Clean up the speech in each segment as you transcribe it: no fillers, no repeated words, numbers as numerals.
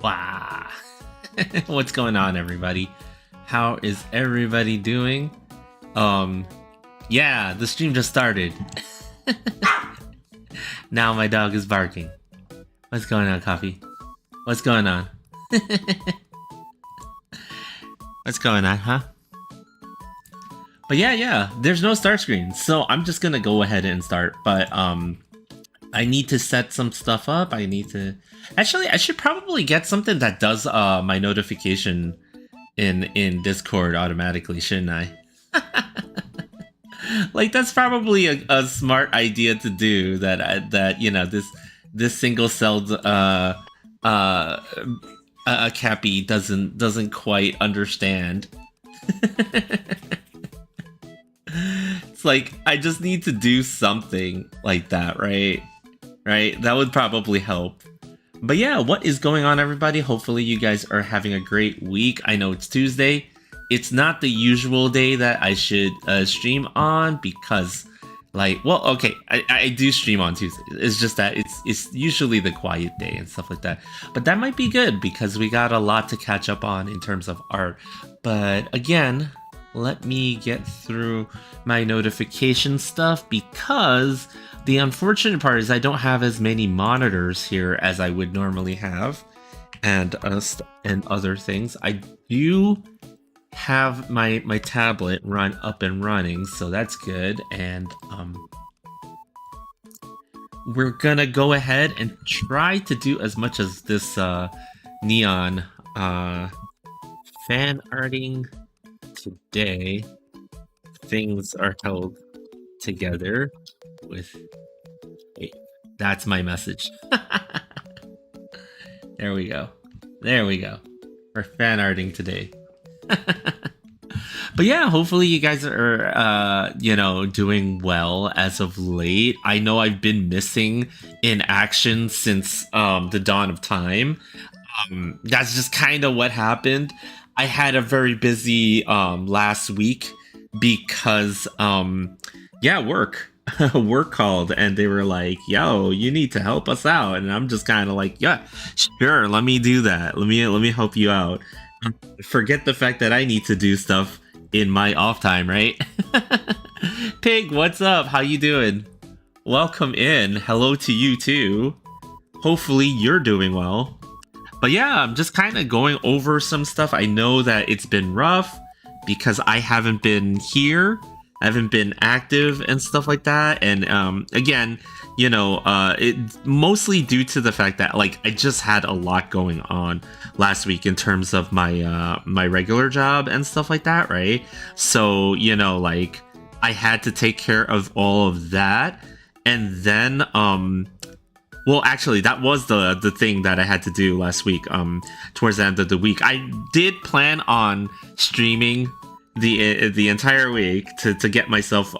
Wow. What's going on, everybody? How is everybody doing? Yeah, the stream just started. Now my dog is barking. What's going on, Coffee? What's going on? What's going on, huh? But yeah, there's no start screen, so I'm just gonna go ahead and start. But I need to set some stuff up. I should probably get something that does my notification in Discord automatically, shouldn't I? Like, that's probably a smart idea to do. That you know, this single celled Cappy doesn't quite understand. It's like, I just need to do something like that, right? Right? That would probably help. But yeah, what is going on, everybody? Hopefully you guys are having a great week. I know it's Tuesday. It's not the usual day that I should stream on because, like, well, okay, I do stream on Tuesday. It's just that it's usually the quiet day and stuff like that. But that might be good because we got a lot to catch up on in terms of art. But again, let me get through my notification stuff, because the unfortunate part is I don't have as many monitors here as I would normally have, and other things. I do have my tablet up and running, so that's good. And we're gonna go ahead and try to do as much as this neon fan arting today. Things are held together with that's my message. There we go. We're fan arting today. But yeah, hopefully you guys are doing well as of late. I know I've been missing in action since the dawn of time. That's just kind of what happened. I had a very busy last week because work work called, and they were like, yo, you need to help us out. And I'm just kind of like, yeah, sure, let me do that. Let me help you out. Forget the fact that I need to do stuff in my off time, right? Pig, what's up? How you doing? Welcome in. Hello to you too. Hopefully you're doing well. But yeah, I'm just kind of going over some stuff. I know that it's been rough because I haven't been here. I haven't been active and stuff like that. And again, it mostly due to the fact that, like, I just had a lot going on last week in terms of my my regular job and stuff like that, right? So, like, I had to take care of all of that. And then well, actually, that was the thing that I had to do last week. Towards the end of the week, I did plan on streaming the entire week to get myself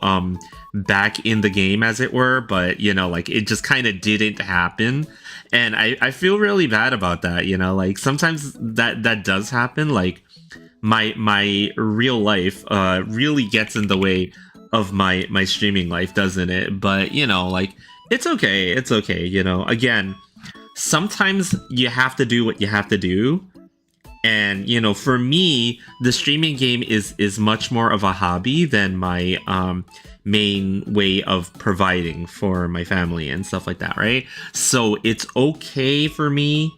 back in the game, as it were. But like, it just kind of didn't happen, and I feel really bad about that. Like, sometimes that does happen. Like, my real life really gets in the way of my streaming life, doesn't it? But like, it's okay. Again, sometimes you have to do what you have to do. And, for me, the streaming game is much more of a hobby than my main way of providing for my family and stuff like that, right? So it's okay for me,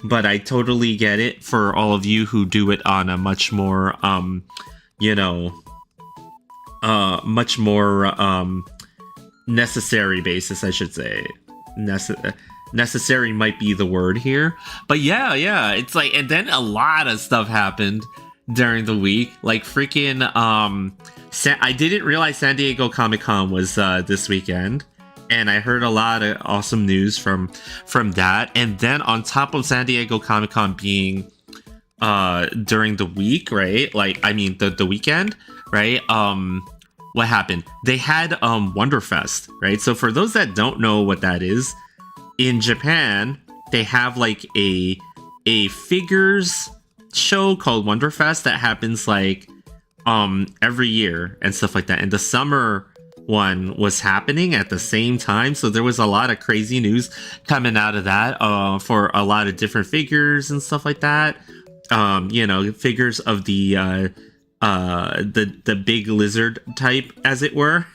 but I totally get it for all of you who do it on a much more, much more necessary basis, I should say. Necessary might be the word here. But yeah, it's like, and then a lot of stuff happened during the week. Like, freaking I didn't realize San Diego Comic-Con was this weekend, and I heard a lot of awesome news from that. And then on top of San Diego Comic-Con being during the week, right? Like, I mean the weekend, right? What happened? They had Wonderfest, right? So for those that don't know what that is, in Japan, they have like a figures show called Wonderfest that happens like every year and stuff like that. In the summer, one was happening at the same time. So there was a lot of crazy news coming out of that for a lot of different figures and stuff like that. Figures of the big lizard type, as it were.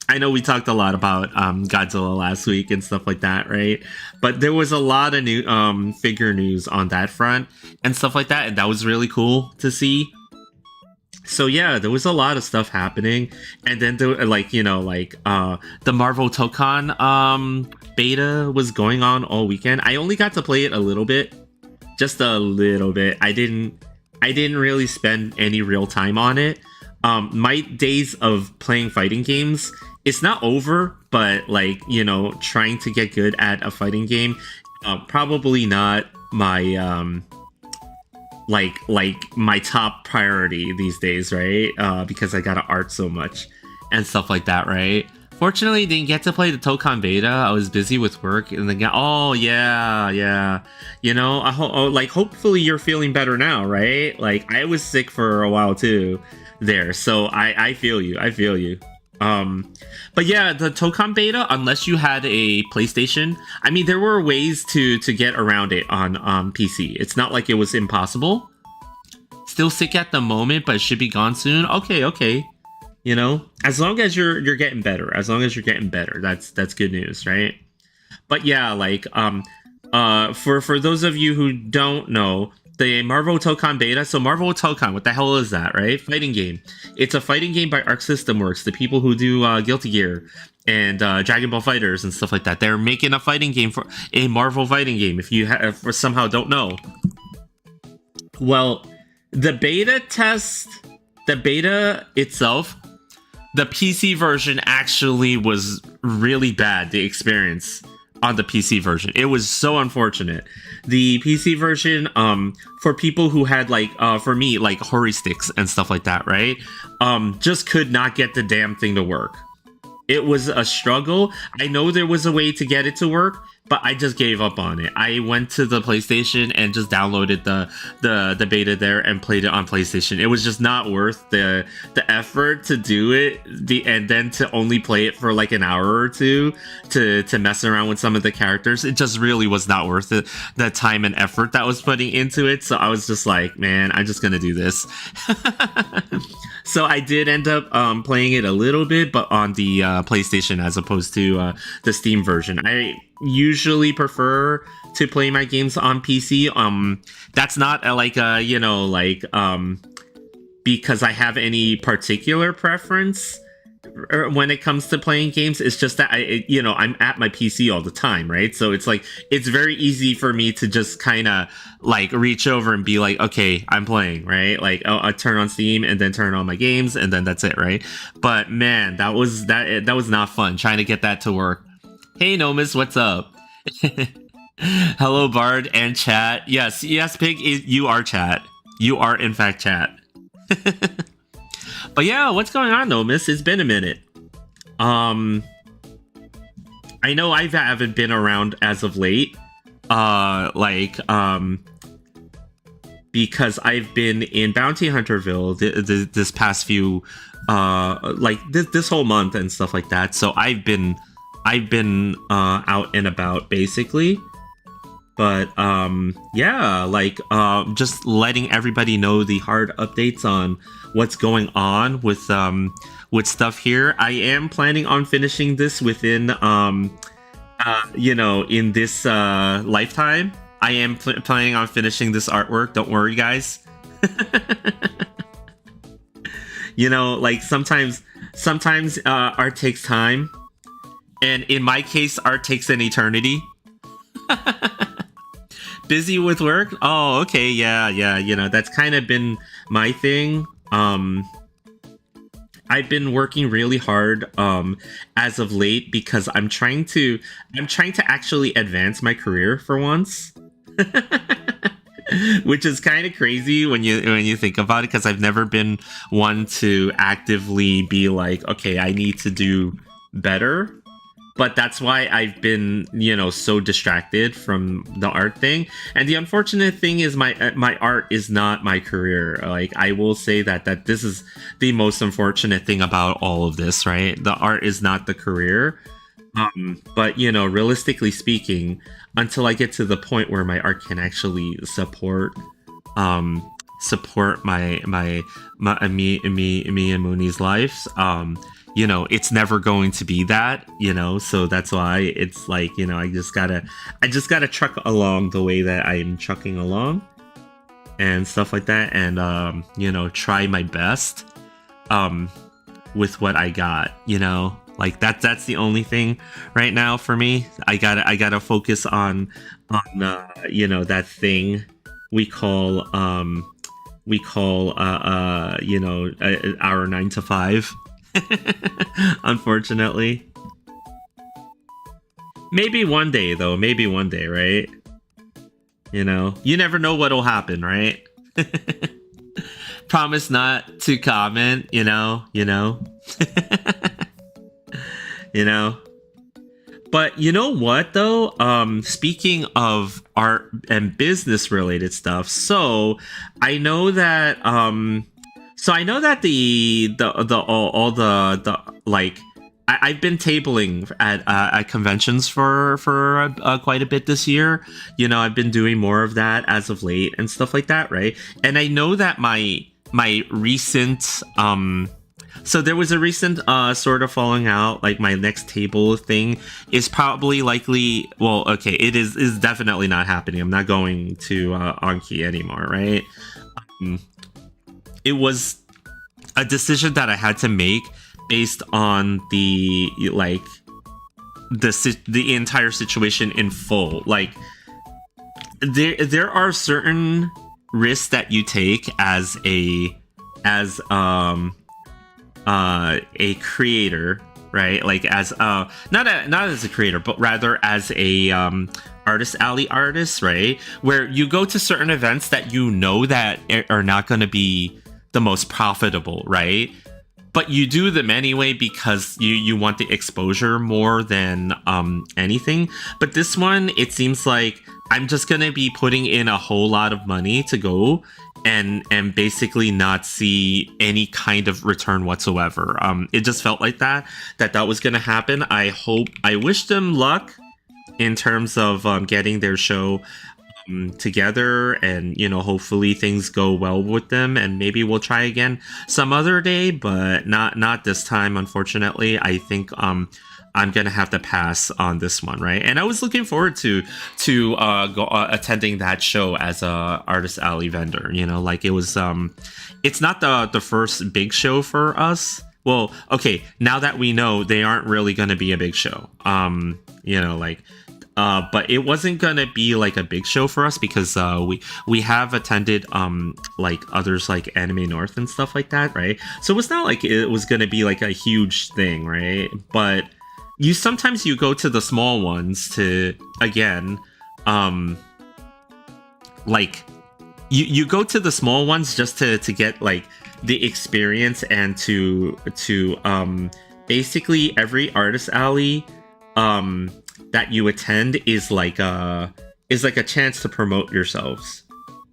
I know we talked a lot about Godzilla last week and stuff like that, right? But there was a lot of new figure news on that front and stuff like that, and that was really cool to see. So yeah, there was a lot of stuff happening, and then there, the Marvel Tokon beta was going on all weekend. I only got to play it a little bit, just a little bit. I didn't really spend any real time on it. My days of playing fighting games, it's not over, but trying to get good at a fighting game, probably not my my top priority these days, right? Because I gotta art so much and stuff like that, right? Fortunately, didn't get to play the Tokon beta. I was busy with work, and then hopefully you're feeling better now, right? Like, I was sick for a while too there, so I feel you. But yeah, the Tokon beta, unless you had a PlayStation, I mean, there were ways to get around it on PC. It's not like it was impossible. Still sick at the moment, but it should be gone soon. Okay. As long as you're getting better, that's good news, right? But yeah, for those of you who don't know, the Marvel Tokon beta. So Marvel Tokon, what the hell is that, right? Fighting game. It's a fighting game by Arc System Works, the people who do Guilty Gear and Dragon Ball Fighters and stuff like that. They're making a fighting game, for a Marvel fighting game. If you somehow don't know, well, the beta itself, the PC version actually was really bad. The experience on the PC version, it was so unfortunate. The PC version, for people who had for me, hori sticks and stuff like that, right? Just could not get the damn thing to work. It was a struggle. I know there was a way to get it to work, but I just gave up on it. I went to the PlayStation and just downloaded the beta there and played it on PlayStation. It was just not worth the effort to do it, and then to only play it for an hour or two to mess around with some of the characters. It just really was not worth it, the time and effort that was putting into it. So I was just like, man, I'm just gonna do this. So I did end up playing it a little bit, but on the PlayStation as opposed to the Steam version. I usually prefer to play my games on PC. That's not because I have any particular preference when it comes to playing games. It's just that I'm at my PC all the time, right? So it's it's very easy for me to just kind of reach over and be like, okay, I'm playing, right? I turn on Steam and then turn on my games and then that's it, right? But man, that was not fun trying to get that to work. Hey Nomus, what's up? Hello Bard and chat. Yes, Pig, you are chat. You are in fact chat. But yeah, what's going on, Nomus? It's been a minute. I know I haven't been around as of late. Because I've been in Bounty Hunterville this past few, this whole month and stuff like that. So I've been out and about basically. But just letting everybody know the hard updates on what's going on with stuff here. I am planning on finishing this within in this lifetime. I am planning on finishing this artwork. Don't worry, guys. Sometimes art takes time, and in my case, art takes an eternity. Busy with work? Oh, okay, yeah. That's kind of been my thing. I've been working really hard as of late because I'm trying to actually advance my career for once. Which is kind of crazy when you think about it, because I've never been one to actively be like, okay, I need to do better. but that's why I've been, so distracted from the art thing. And the unfortunate thing is my art is not my career. Like, I will say that this is the most unfortunate thing about all of this, right? The art is not the career. But realistically speaking, until I get to the point where my art can actually um support my me and Mooney's lives, it's never going to be that, so that's why it's like, I just gotta truck along the way that I'm trucking along and stuff like that, and try my best with what I got, like that's the only thing right now for me. I gotta focus on that thing we call our 9 to 5. Unfortunately, maybe one day though, maybe one day, right? You never know what'll happen, right? Promise not to comment, you know. But you know what though? Speaking of art and business related stuff, so I know that the all the like I've been tabling at conventions for quite a bit this year. I've been doing more of that as of late and stuff like that, right? And I know that my recent so there was a recent sort of falling out. Like, my next table thing is probably likely, well, okay, is definitely not happening. I'm not going to Anki anymore, right? It was a decision that I had to make based on the entire situation in full. Like, there are certain risks that you take as a creator, right? Like, as not as a creator, but rather as a artist alley artist, right? Where you go to certain events that that are not going to be the most profitable, right? But you do them anyway because you want the exposure more than anything. But this one, it seems like I'm just gonna be putting in a whole lot of money to go and basically not see any kind of return whatsoever. It just felt like that was gonna happen. I wish them luck in terms of getting their show together, and hopefully things go well with them, and maybe we'll try again some other day, but not this time, unfortunately. I think I'm gonna have to pass on this one, right? And I was looking forward to attending that show as a artist alley vendor. Like, it was it's not the first big show for us. Well, okay, now that we know they aren't really gonna be a big show, but it wasn't gonna be like a big show for us because we have attended like others, like Anime North and stuff like that, right? So it's not like it was gonna be like a huge thing, right? But sometimes you go to the small ones to, again, like you go to the small ones just to get like the experience, and to basically every artist alley that you attend is like a chance to promote yourselves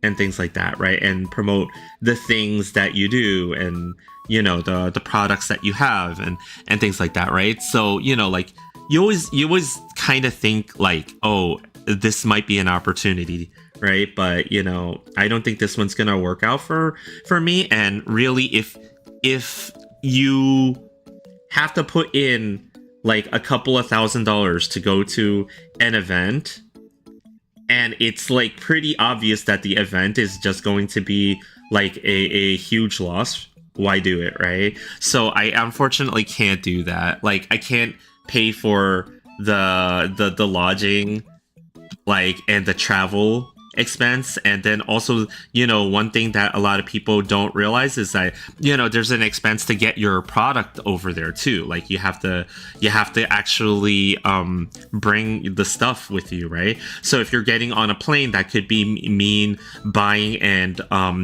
and things like that, right? And promote the things that you do, and the products that you have, and things like that, right? So like, you always kind of think like, oh, this might be an opportunity, right? But I don't think this one's gonna work out for me. And really, if you have to put in like a couple of $1,000s to go to an event, and it's like pretty obvious that the event is just going to be like a huge loss, why do it, right? So I unfortunately can't do that. Like, I can't pay for the lodging, like, and the travel expense. And then also, one thing that a lot of people don't realize is that, there's an expense to get your product over there too. Like you have to actually bring the stuff with you, right? So if you're getting on a plane, that could be mean buying and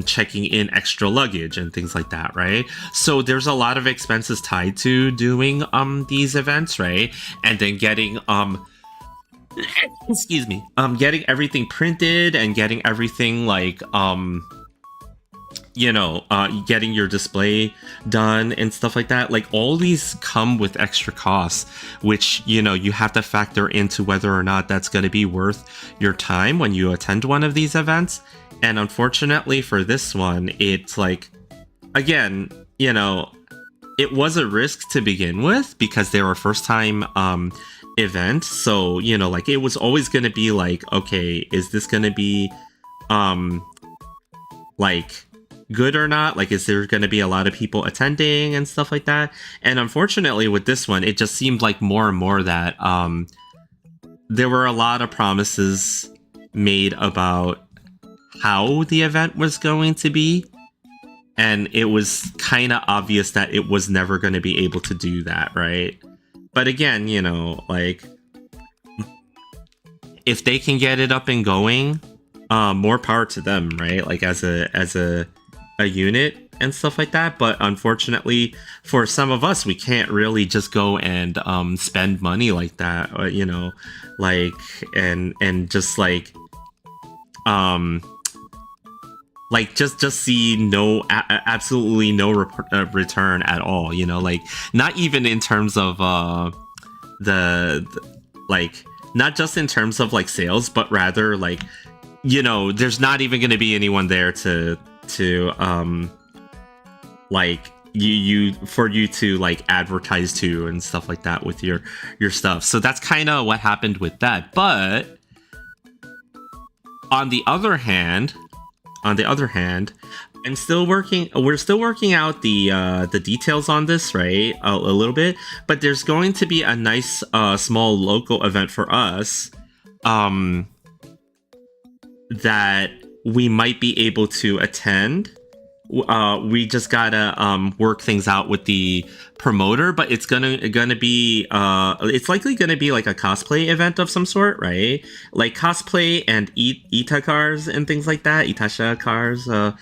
checking in extra luggage and things like that, right? So there's a lot of expenses tied to doing these events, right? And then getting excuse me, getting everything printed and getting everything like getting your display done and stuff like that. Like all these come with extra costs, which you have to factor into whether or not that's going to be worth your time when you attend one of these events. And unfortunately for this one, it's like, again, it was a risk to begin with because they were first time event. So like it was always going to be like, okay, is this going to be like good or not? Like, is there going to be a lot of people attending and stuff like that? And unfortunately with this one, it just seemed like more and more that there were a lot of promises made about how the event was going to be, and it was kind of obvious that it was never going to be able to do that, right? But again, like if they can get it up and going, more power to them, right? Like as a unit and stuff like that. But unfortunately for some of us, we can't really just go and spend money like that, like and just like just see absolutely no return at all, like not even in terms of the like, not just in terms of like sales, but rather like, there's not even going to be anyone there to like for you to like advertise to and stuff like that with your stuff. So that's kind of what happened with that. But on the other hand, we're still working out the details on this, right? A little bit, but there's going to be a nice small local event for us that we might be able to attend. We just gotta work things out with the promoter, but it's gonna be it's likely gonna be like a cosplay event of some sort, right? Like cosplay and ita cars and things like that, itasha cars, or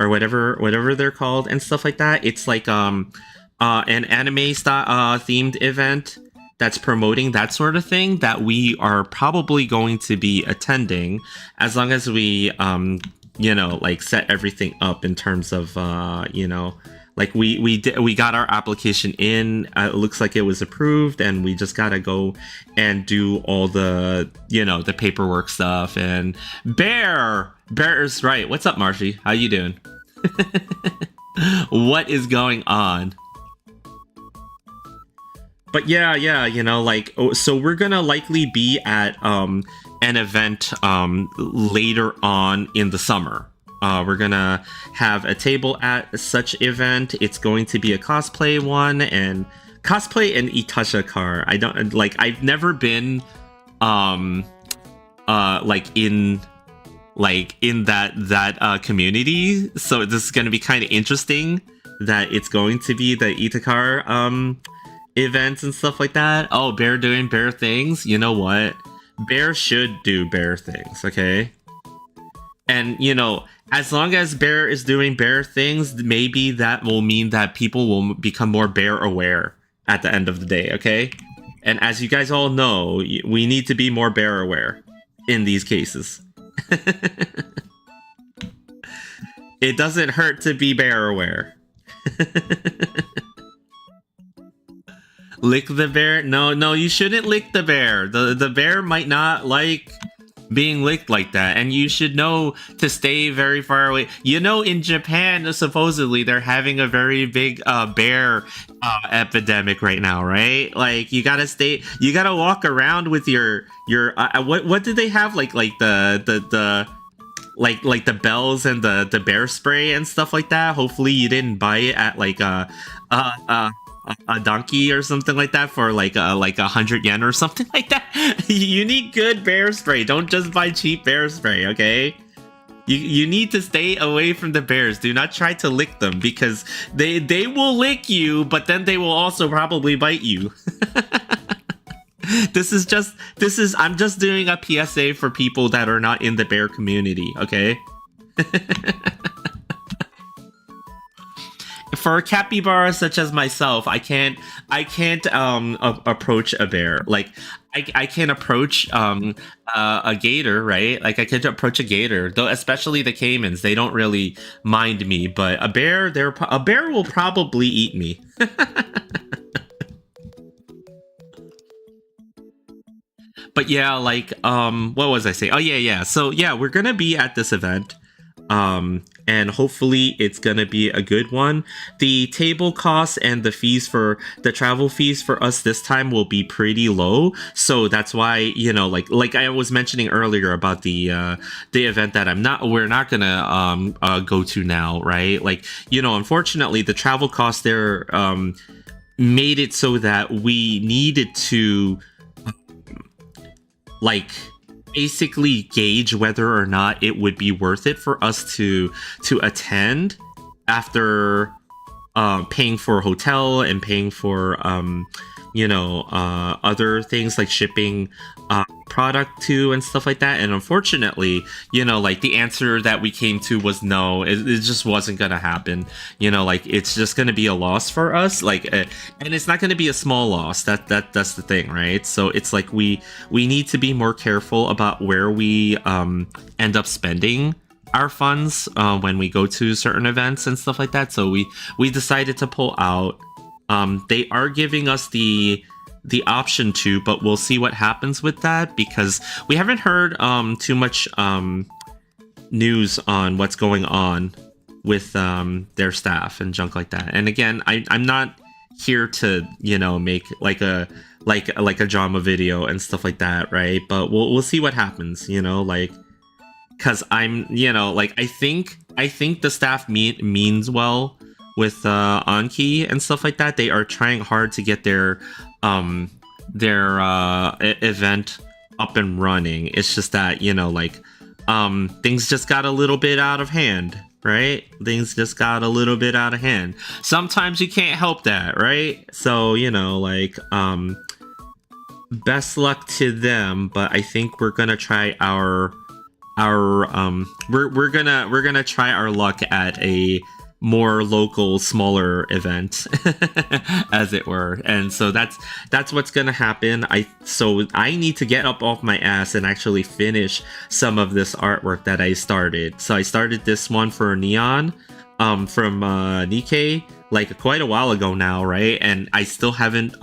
whatever they're called and stuff like that. It's like an anime style themed event that's promoting that sort of thing that we are probably going to be attending, as long as we like set everything up in terms of like we got our application in. It looks like it was approved, and we just gotta go and do all the the paperwork stuff. And Bear is right. What's up, Marshy? How you doing? What is going on? But yeah, like, so we're gonna likely be at an event later on in the summer. We're gonna have a table at such event. It's going to be a cosplay one, and cosplay and itasha car. I don't like. I've never been like in that community, so this is gonna be kind of interesting that it's going to be the Itakar events and stuff like that. Oh, Bear doing bear things. You know what? Bear should do bear things, okay? And, as long as Bear is doing bear things, maybe that will mean that people will become more bear aware at the end of the day, okay? And as you guys all know, we need to be more bear aware in these cases. It doesn't hurt to be bear aware. Lick the bear? No, you shouldn't lick the bear. The bear might not like being licked like that, and you should know to stay very far away. In Japan, supposedly they're having a very big bear epidemic right now, right? Like you gotta walk around with your what did they have, like the like the bells and the bear spray and stuff like that. Hopefully you didn't buy it at like a donkey or something like that for like 100 yen or something like that. You need good bear spray. Don't just buy cheap bear spray, okay? You need to stay away from the bears. Do not try to lick them because they will lick you, but then they will also probably bite you. I'm just doing a PSA for people that are not in the bear community, okay? For capybaras such as myself, I can't approach a bear. Like I can approach a gator, right? Like I can approach a gator, though, especially the caimans. They don't really mind me, but a bear will probably eat me. But yeah, like what was I saying? Oh yeah. So yeah, we're gonna be at this event. And hopefully it's gonna be a good one. The table costs and the travel fees for us this time will be pretty low. So that's why, like I was mentioning earlier about the event that we're not gonna go to now, right? Like, unfortunately the travel costs there made it so that we needed to like basically gauge whether or not it would be worth it for us to attend after paying for a hotel and paying for other things like shipping product to and stuff like that. And unfortunately, like the answer that we came to was no. It just wasn't gonna happen. Like it's just gonna be a loss for us. Like, and it's not gonna be a small loss. That's the thing, right? So it's like we need to be more careful about where we end up spending our funds when we go to certain events and stuff like that. So we decided to pull out. They are giving us the option to, but we'll see what happens with that because we haven't heard too much news on what's going on with their staff and junk like that. And again, I'm not here to make like a drama video and stuff like that, right? But we'll see what happens, like, because I'm like I think the staff means well with Anki and stuff like that. They are trying hard to get their event up and running. It's just that things just got a little bit out of hand, right? Things just got a little bit out of hand. Sometimes you can't help that, right? So best luck to them. But I think we're gonna try we're gonna try our luck at a more local, smaller event, as it were. And so that's what's gonna happen. So I need to get up off my ass and actually finish some of this artwork that I started. So I started this one for Neon from Nikkei like quite a while ago now, right? And I still haven't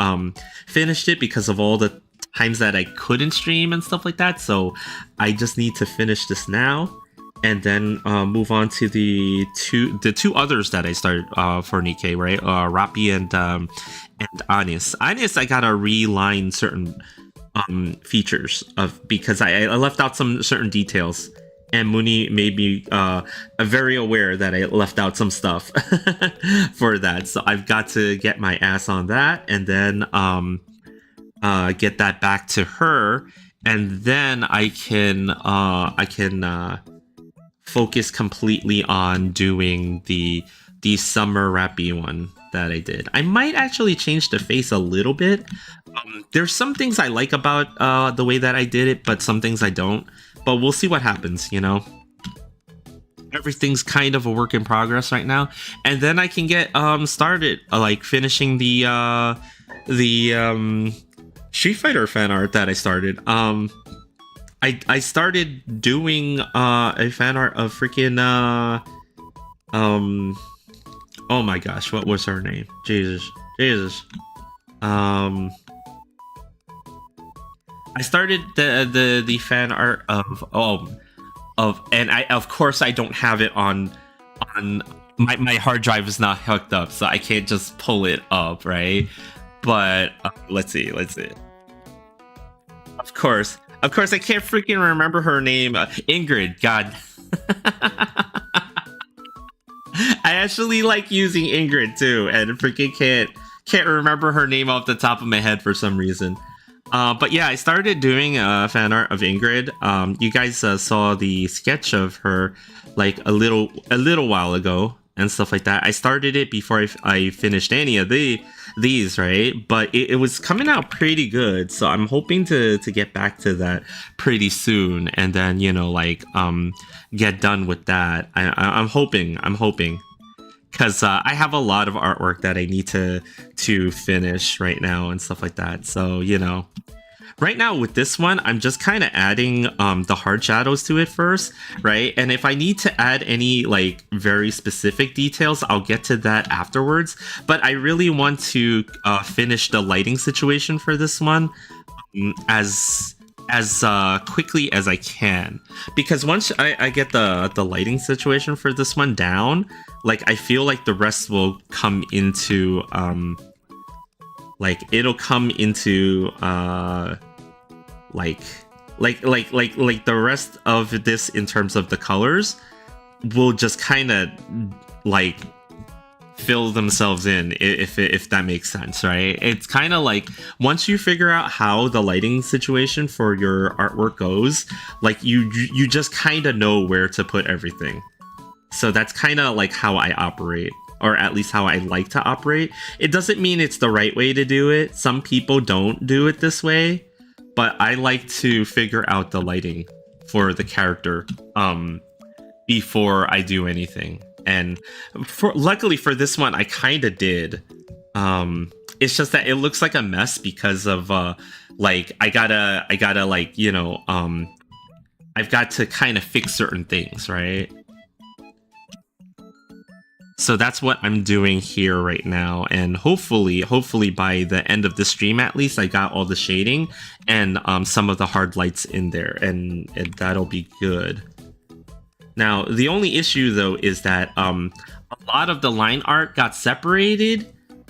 finished it because of all the times that I couldn't stream and stuff like that. So I just need to finish this now and then move on to the two others that I started for Nikkei, right? Rappi and Anis. Anis, I gotta reline certain features because I left out some certain details, and Muni made me very aware that I left out some stuff for that. So I've got to get my ass on that, and then get that back to her, and then I can focus completely on doing the summer Rappy one that I did. I might actually change the face a little bit. There's some things I like about the way that I did it, but some things I don't. But we'll see what happens, Everything's kind of a work in progress right now. And then I can get started like finishing the Street Fighter fan art that I started. I started doing a fan art of freaking oh my gosh, what was her name? Jesus. I started the fan art of and I of course I don't have it on my hard drive is not hooked up, so I can't just pull it up, right? But let's see. Of course, I can't freaking remember her name. Ingrid, God. I actually like using Ingrid too, and freaking Can't remember her name off the top of my head for some reason. But yeah, I started doing fan art of Ingrid. You guys saw the sketch of her like a little while ago and stuff like that. I started it before I finished any of these, right? But it was coming out pretty good, so I'm hoping to get back to that pretty soon, and then like get done with that. I'm hoping. Because I have a lot of artwork that I need to finish right now and stuff like that. So, right now with this one, I'm just kind of adding the hard shadows to it first, right? And if I need to add any like very specific details, I'll get to that afterwards. But I really want to finish the lighting situation for this one as quickly as I can, because once I get the lighting situation for this one down, like I feel like the rest will come into like it'll come into like the rest of this in terms of the colors will just kind of like fill themselves in, if that makes sense, right? It's kind of like once you figure out how the lighting situation for your artwork goes, like you just kind of know where to put everything. So that's kind of like how I operate, or at least how I like to operate. It doesn't mean it's the right way to do it. Some people don't do it this way, but I like to figure out the lighting for the character before I do anything. And luckily for this one, I kind of did. It's just that it looks like a mess because of like I gotta like I've got to kind of fix certain things, right? So that's what I'm doing here right now, and hopefully by the end of the stream at least I got all the shading and some of the hard lights in there, and that'll be good. Now the only issue though is that a lot of the line art got separated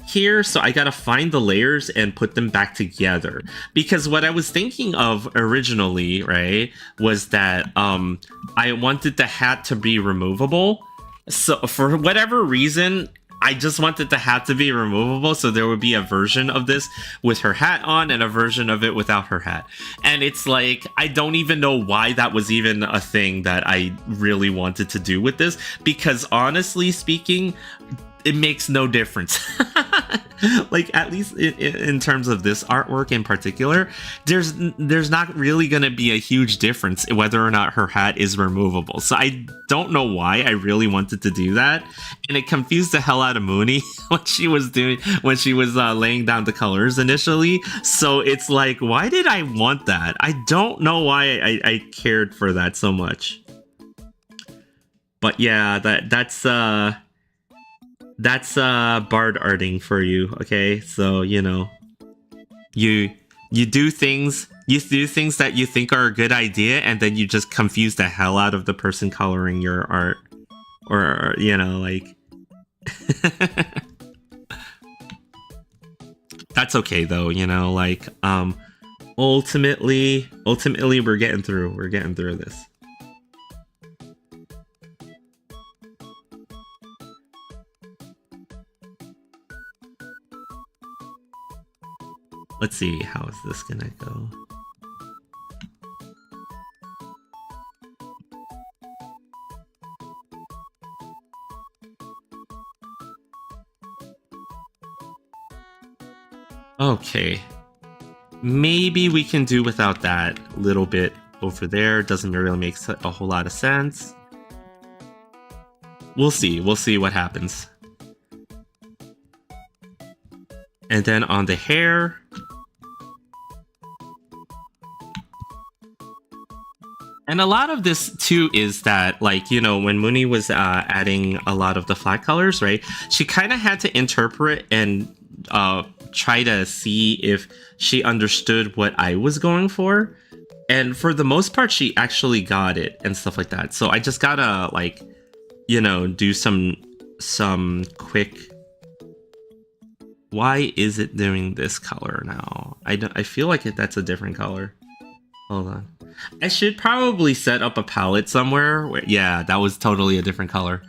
here, so I gotta find the layers and put them back together, because what I was thinking of originally, right, was that I wanted the hat to be removable. So for whatever reason, I just wanted the hat to be removable, so there would be a version of this with her hat on and a version of it without her hat. And it's like, I don't even know why that was even a thing that I really wanted to do with this, because honestly speaking, it makes no difference. Like, at least in terms of this artwork in particular, there's not really going to be a huge difference whether or not her hat is removable. So I don't know why I really wanted to do that, and it confused the hell out of Mooney when she was laying down the colors initially. So it's like, why did I want that? I don't know why I cared for that so much. But yeah, that's bard arting for you, okay? So you do things that you think are a good idea, and then you just confuse the hell out of the person coloring your art, or like that's okay though, like ultimately we're getting through this. Let's see, how is this gonna go? Okay. Maybe we can do without that little bit over there. Doesn't really make a whole lot of sense. We'll see what happens. And then on the hair, and a lot of this too is that, like, when Mooney was adding a lot of the flat colors, right, she kind of had to interpret and try to see if she understood what I was going for, and for the most part she actually got it and stuff like that. So I just gotta, like, do some quick. Why is it doing this color now? I feel like that's a different color. Hold on. I should probably set up a palette somewhere. Yeah, that was totally a different color.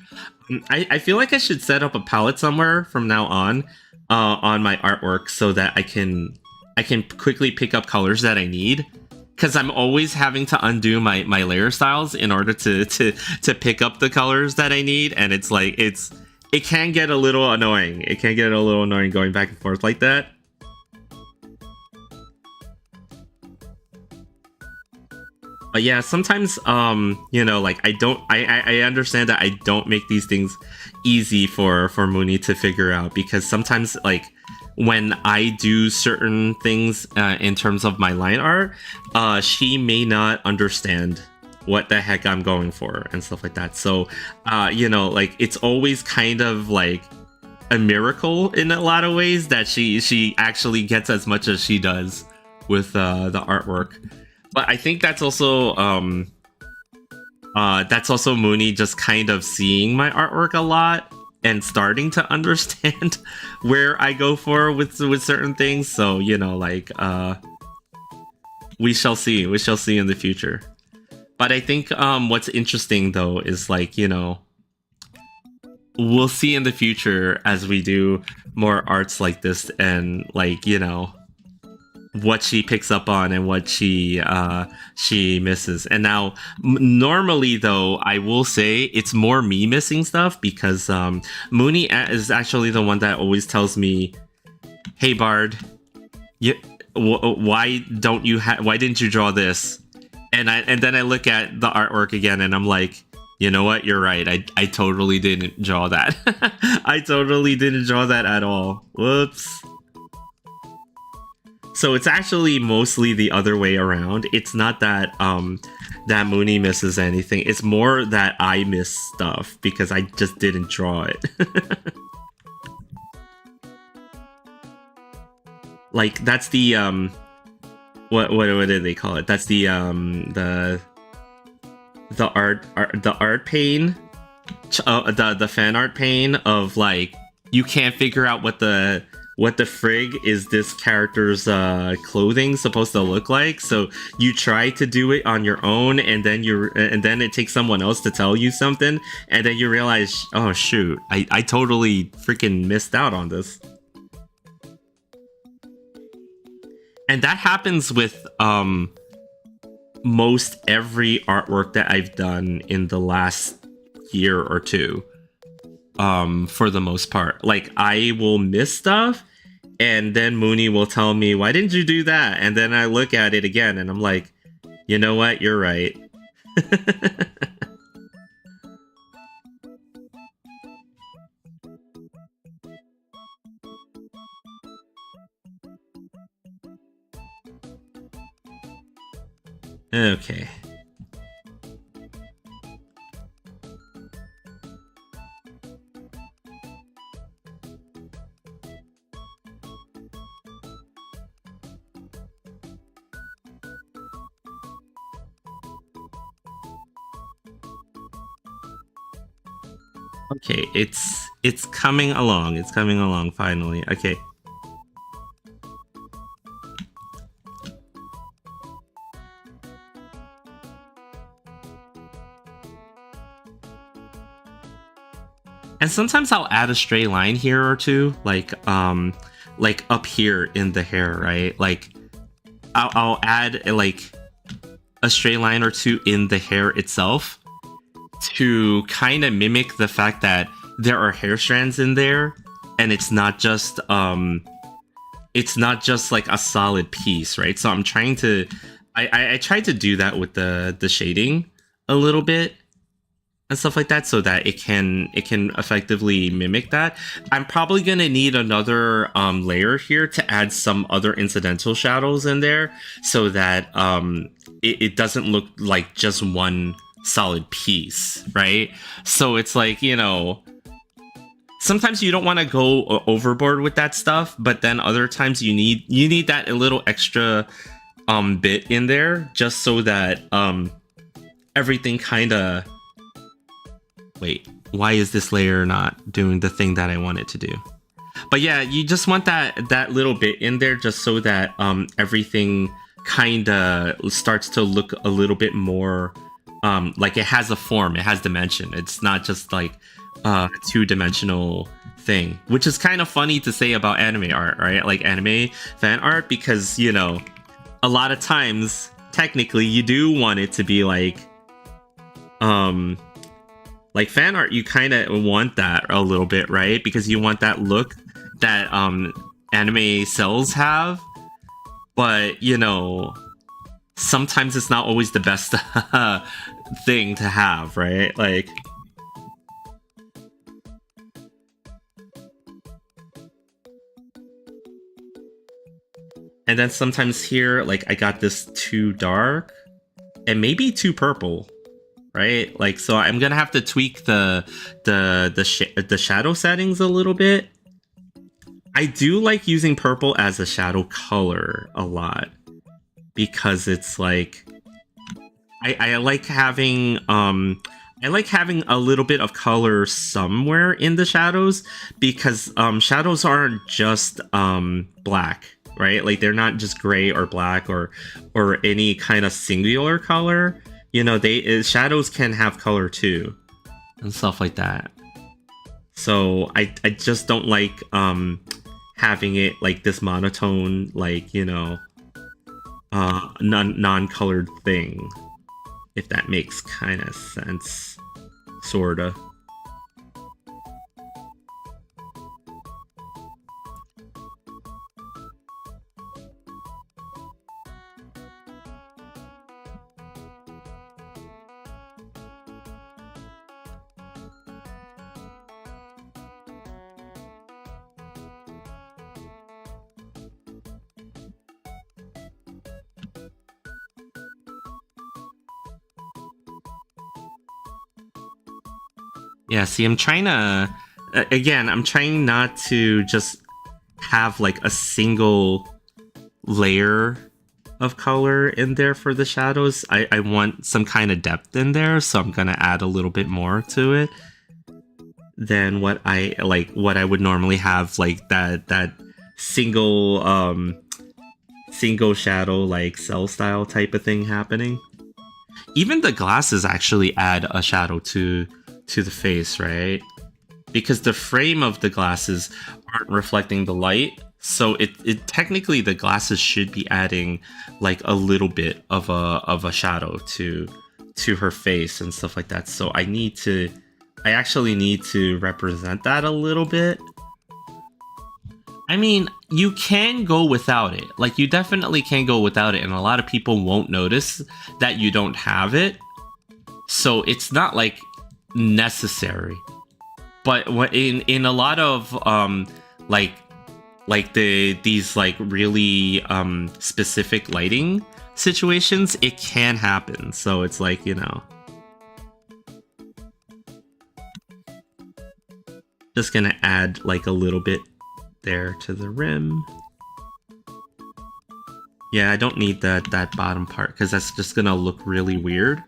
I feel like I should set up a palette somewhere from now on on my artwork so that I can quickly pick up colors that I need, because I'm always having to undo my layer styles in order to pick up the colors that I need, and it's like it can get a little annoying. It can get a little annoying going back and forth like that. But yeah, sometimes like I understand that I don't make these things easy for Mooney to figure out, because sometimes like when I do certain things in terms of my line art, she may not understand what the heck I'm going for and stuff like that. So like it's always kind of like a miracle in a lot of ways that she actually gets as much as she does with the artwork. But I think that's also Mooney just kind of seeing my artwork a lot and starting to understand where I go for with certain things. So like we shall see. We shall see in the future. But I think what's interesting though is like we'll see in the future as we do more arts like this, and like what she picks up on and what she misses. And now normally though, I will say it's more me missing stuff, because Mooney is actually the one that always tells me, hey Bard, why didn't you draw this? And then I look at the artwork again and I'm like, you know what, you're right, I totally didn't draw that. I totally didn't draw that at all. Whoops. So it's actually mostly the other way around. It's not that that Mooney misses anything. It's more that I miss stuff because I just didn't draw it. Like that's the what did they call it? That's the art pain, the fan art pain of like you can't figure out what the frig is this character's clothing supposed to look like, so you try to do it on your own, and then it takes someone else to tell you something, and then you realize, oh shoot, I totally freaking missed out on this. And that happens with most every artwork that I've done in the last year or two. For the most part, like I will miss stuff, and then Mooney will tell me, why didn't you do that? And then I look at it again and I'm like, you know what, you're right. Okay. Okay, it's coming along. It's coming along finally. Okay. And sometimes I'll add a stray line here or two, like up here in the hair, right? Like I'll add like a stray line or two in the hair itself to kind of mimic the fact that there are hair strands in there, and it's not just like a solid piece, right? So I'm trying to I tried to do that with the shading a little bit and stuff like that, so that it can effectively mimic that. I'm probably gonna need another layer here to add some other incidental shadows in there, so that it doesn't look like just one solid piece, right? So it's like, sometimes you don't want to go overboard with that stuff, but then other times you need that a little extra bit in there, just so that everything kind of... Wait, why is this layer not doing the thing that I want it to do? But yeah, you just want that little bit in there, just so that everything kind of starts to look a little bit more like it has a form, it has dimension. It's not just like a two-dimensional thing, which is kind of funny to say about anime art, right? Like anime fan art, because, you know, a lot of times, technically, you do want it to be like fan art, you kind of want that a little bit, right? Because you want that look that anime cells have. But, you know, sometimes it's not always the best thing to have, right? Like, and then sometimes here, like, I got this too dark and maybe too purple, right? Like, so I'm gonna have to tweak the shadow settings a little bit. I do like using purple as a shadow color a lot, because it's like I like having a little bit of color somewhere in the shadows, because shadows aren't just black, right? Like, they're not just gray or black or any kind of singular color. You know, shadows can have color too and stuff like that. So I just don't like having it like this monotone, like, you know, non-colored thing, if that makes kind of sense, sorta. Yeah, see, I'm trying to, again, I'm trying not to just have like a single layer of color in there for the shadows. I want some kind of depth in there, so I'm gonna add a little bit more to it than what I would normally have, like that single shadow, like cell style type of thing happening. Even the glasses actually add a shadow to the face, right? Because the frame of the glasses aren't reflecting the light, so it technically, the glasses should be adding like a little bit of a shadow to her face and stuff like that. So I actually need to represent that a little bit. I mean, you can go without it. Like, you definitely can go without it, and a lot of people won't notice that you don't have it. So it's not like necessary. But in a lot of these like really specific lighting situations, it can happen. So it's like, you know, just gonna add like a little bit there to the rim. Yeah, I don't need that bottom part, because that's just gonna look really weird.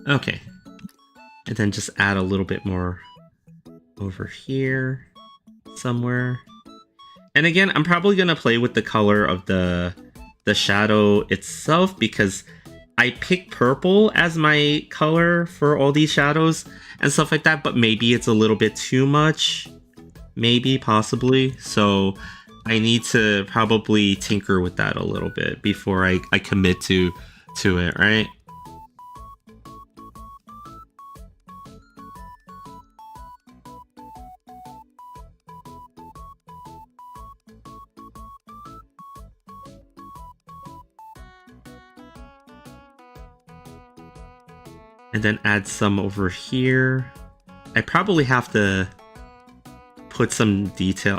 Okay, and then just add a little bit more over here somewhere. And again, I'm probably gonna play with the color of the shadow itself, because I picked purple as my color for all these shadows and stuff like that, but maybe it's a little bit too much, maybe, possibly. So I need to probably tinker with that a little bit before I commit to it, right? And then add some over here. I probably have to put some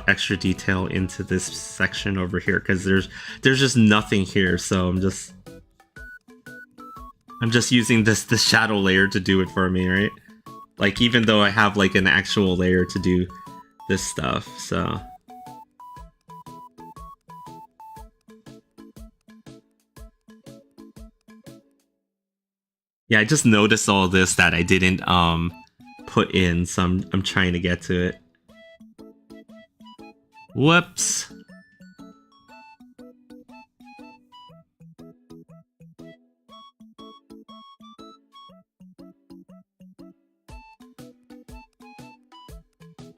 extra detail into this section over here, because there's just nothing here. So I'm just using this shadow layer to do it for me, right? Like, even though I have like an actual layer to do this stuff, so Yeah, I just noticed all this that I didn't put in, so I'm trying to get to it. Whoops.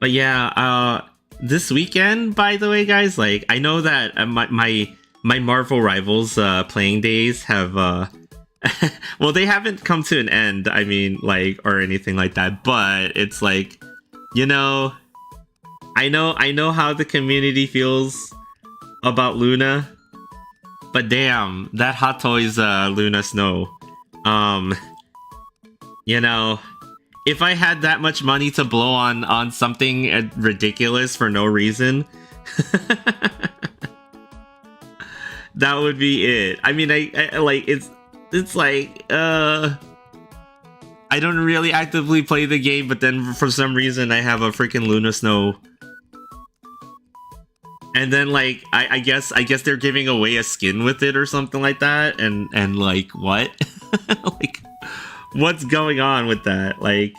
But yeah, this weekend, by the way, guys, like I know that my Marvel Rivals playing days have well, they haven't come to an end. I mean, like or anything like that, but it's like, you know, I know how the community feels about Luna, but damn, that Hot Toys Luna Snow. Um, you know, if I had that much money to blow on something ridiculous for no reason, that would be it. I mean, I like it's like I don't really actively play the game, but then for some reason I have a freaking Luna Snow. And then like I guess they're giving away a skin with it or something like that, and like what? Like what's going on with that? Like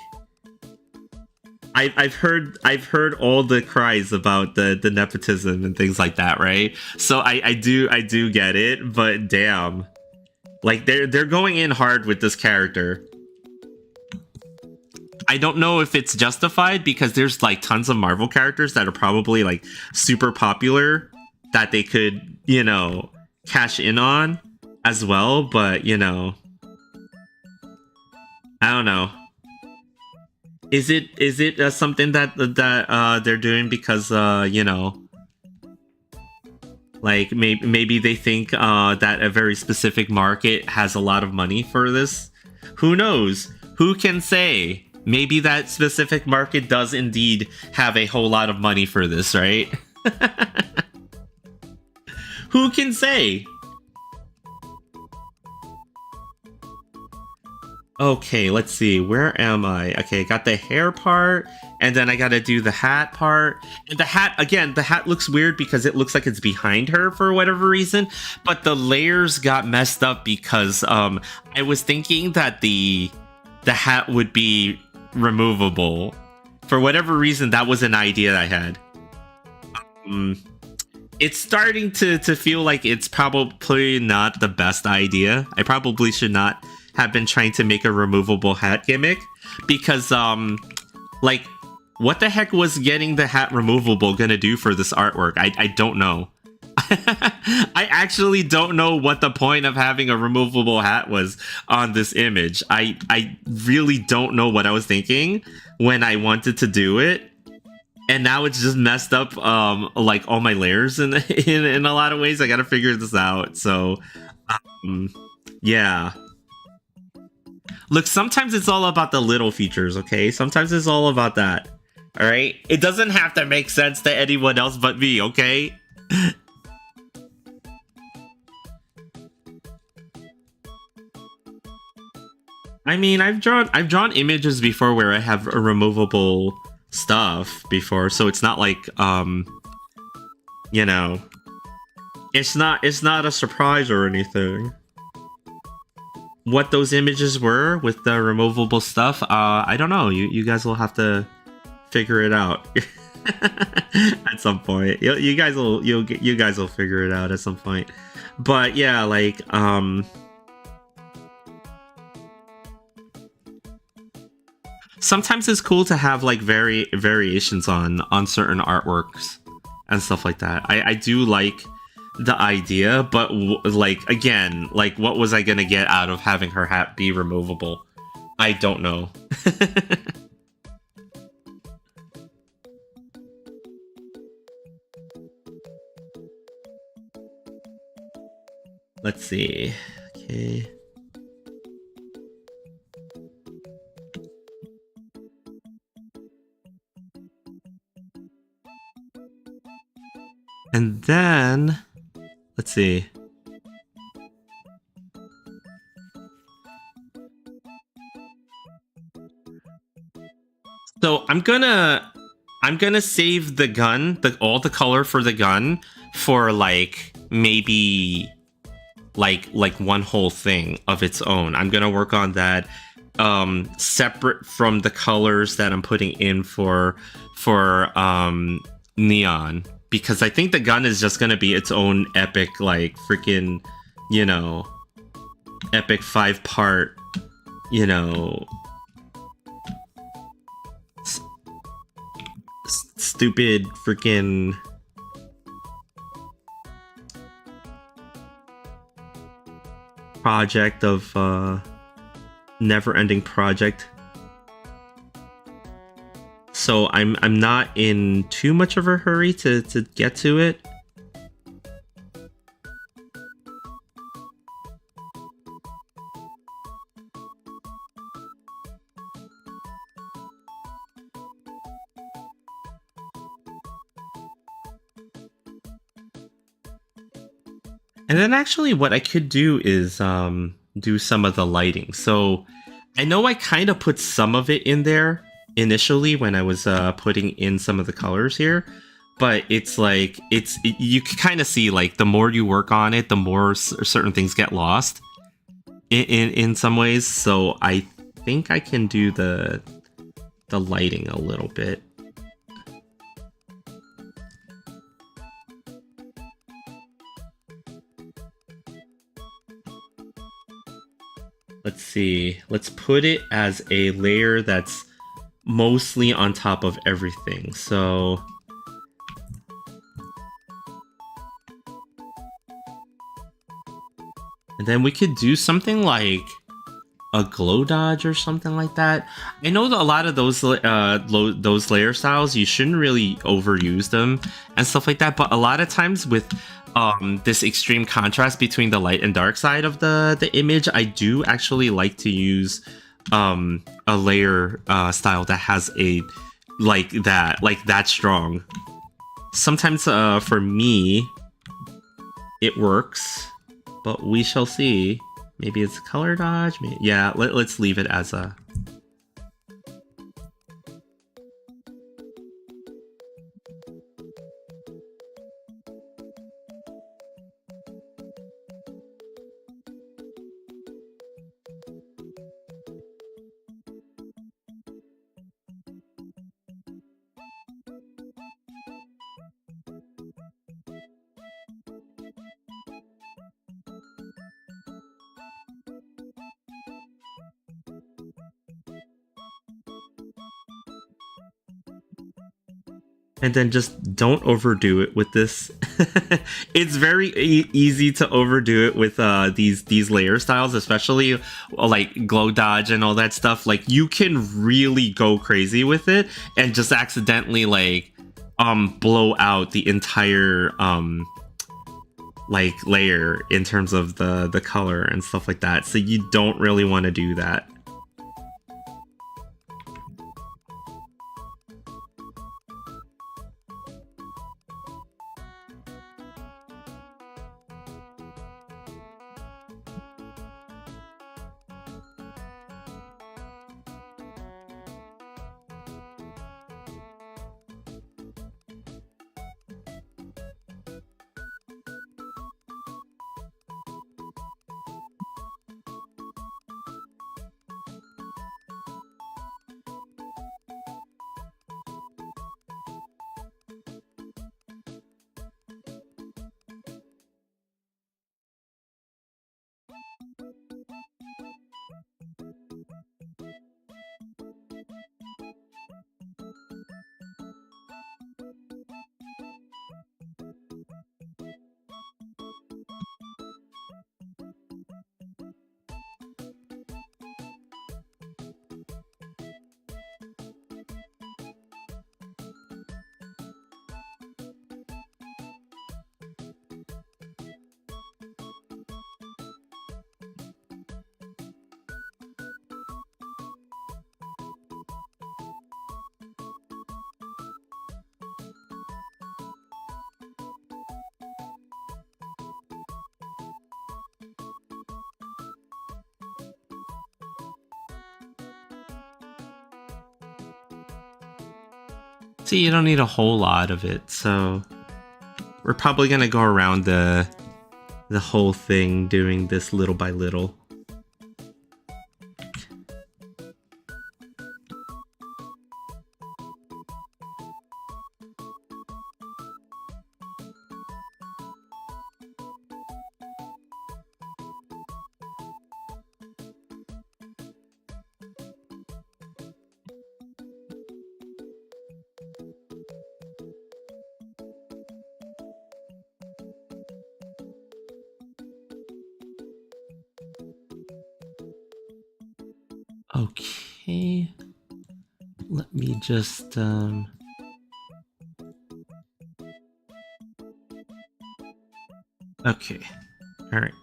I've heard all the cries about the nepotism and things like that, right? So I do get it, but damn. Like they're going in hard with this character. I don't know if it's justified because there's like tons of Marvel characters that are probably like super popular that they could, cash in on as well, but I don't know. Is it something that they're doing because like maybe they think that a very specific market has a lot of money for this? Who knows? Who can say? Maybe that specific market does indeed have a whole lot of money for this, right? Who can say? Okay, let's see. Where am I? Okay, got the hair part, and then I gotta do the hat part. And the hat, again, the hat looks weird because it looks like it's behind her for whatever reason. But the layers got messed up because I was thinking that the hat would be removable. For whatever reason, that was an idea I had. It's starting to feel like it's probably not the best idea. I probably should not have been trying to make a removable hat gimmick because like what the heck was getting the hat removable gonna do for this artwork? I don't know. I actually don't know what the point of having a removable hat was on this image. I really don't know what I was thinking when I wanted to do it. And now it's just messed up like all my layers in a lot of ways. I gotta figure this out. So yeah. Look, sometimes it's all about the little features, okay? Sometimes it's all about that. Alright? It doesn't have to make sense to anyone else but me, okay? I mean, I've drawn images before where I have a removable stuff before, so it's not like you know, it's not a surprise or anything. What those images were with the removable stuff, I don't know. You guys will have to figure it out at some point. You guys will figure it out at some point. But yeah, like sometimes it's cool to have like variations on certain artworks and stuff like that. I do like the idea, but like again, like what was I gonna get out of having her hat be removable? I don't know. Let's see. Okay. And then let's see. So I'm gonna save the gun, all the color for the gun for like maybe like one whole thing of its own. I'm gonna work on that separate from the colors that I'm putting in for neon, because I think the gun is just gonna be its own epic, like freaking, you know, epic 5-part, you know, stupid freaking project of never-ending project. So I'm not in too much of a hurry to get to it. And then actually what I could do is do some of the lighting. So I know I kind of put some of it in there initially when I was putting in some of the colors here, but it's like you can kind of see, like, the more you work on it, the more certain things get lost in some ways. So I think I can do the lighting a little bit. Let's see. Let's put it as a layer that's mostly on top of everything. So and then we could do something like a glow dodge or something like that. I know that a lot of those layer styles, you shouldn't really overuse them and stuff like that, but a lot of times with this extreme contrast between the light and dark side of the image, I do actually like to use a layer style that has a like that strong. Sometimes for me it works, but we shall see. Maybe it's a color dodge. Yeah, let's leave it as a... And then just don't overdo it with this. It's very easy to overdo it with these layer styles, especially like glow dodge and all that stuff. Like, you can really go crazy with it and just accidentally like blow out the entire like layer in terms of the color and stuff like that. So you don't really want to do that. See, you don't need a whole lot of it, so we're probably gonna go around the the whole thing, doing this little by little. Okay. Let me just okay. All right.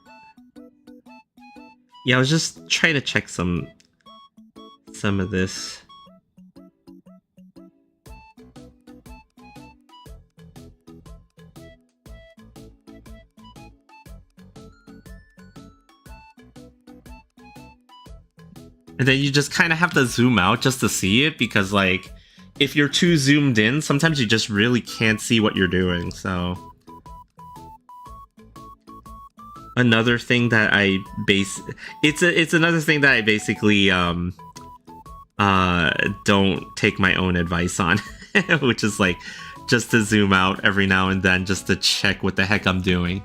Yeah, I was just trying to check some of this. And then you just kind of have to zoom out just to see it, because like if you're too zoomed in, sometimes you just really can't see what you're doing. So another thing that I it's another thing that I basically don't take my own advice on, which is like just to zoom out every now and then just to check what the heck I'm doing.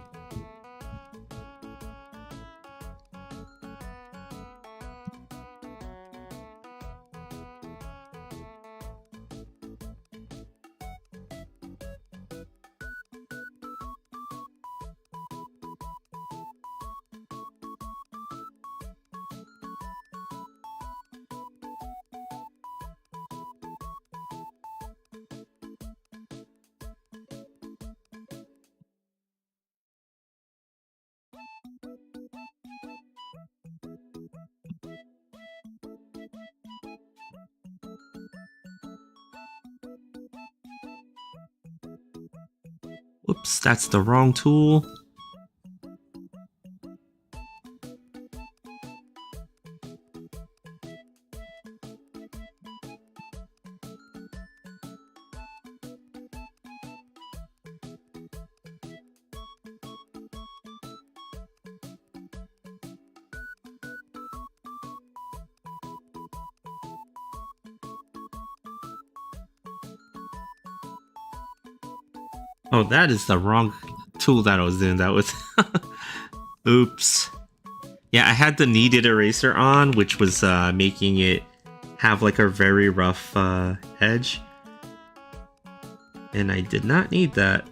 Whoops, that's the wrong tool. Oh, that is the wrong tool that I was doing. That was... Oops. Yeah, I had the kneaded eraser on, which was making it have like a very rough edge. And I did not need that.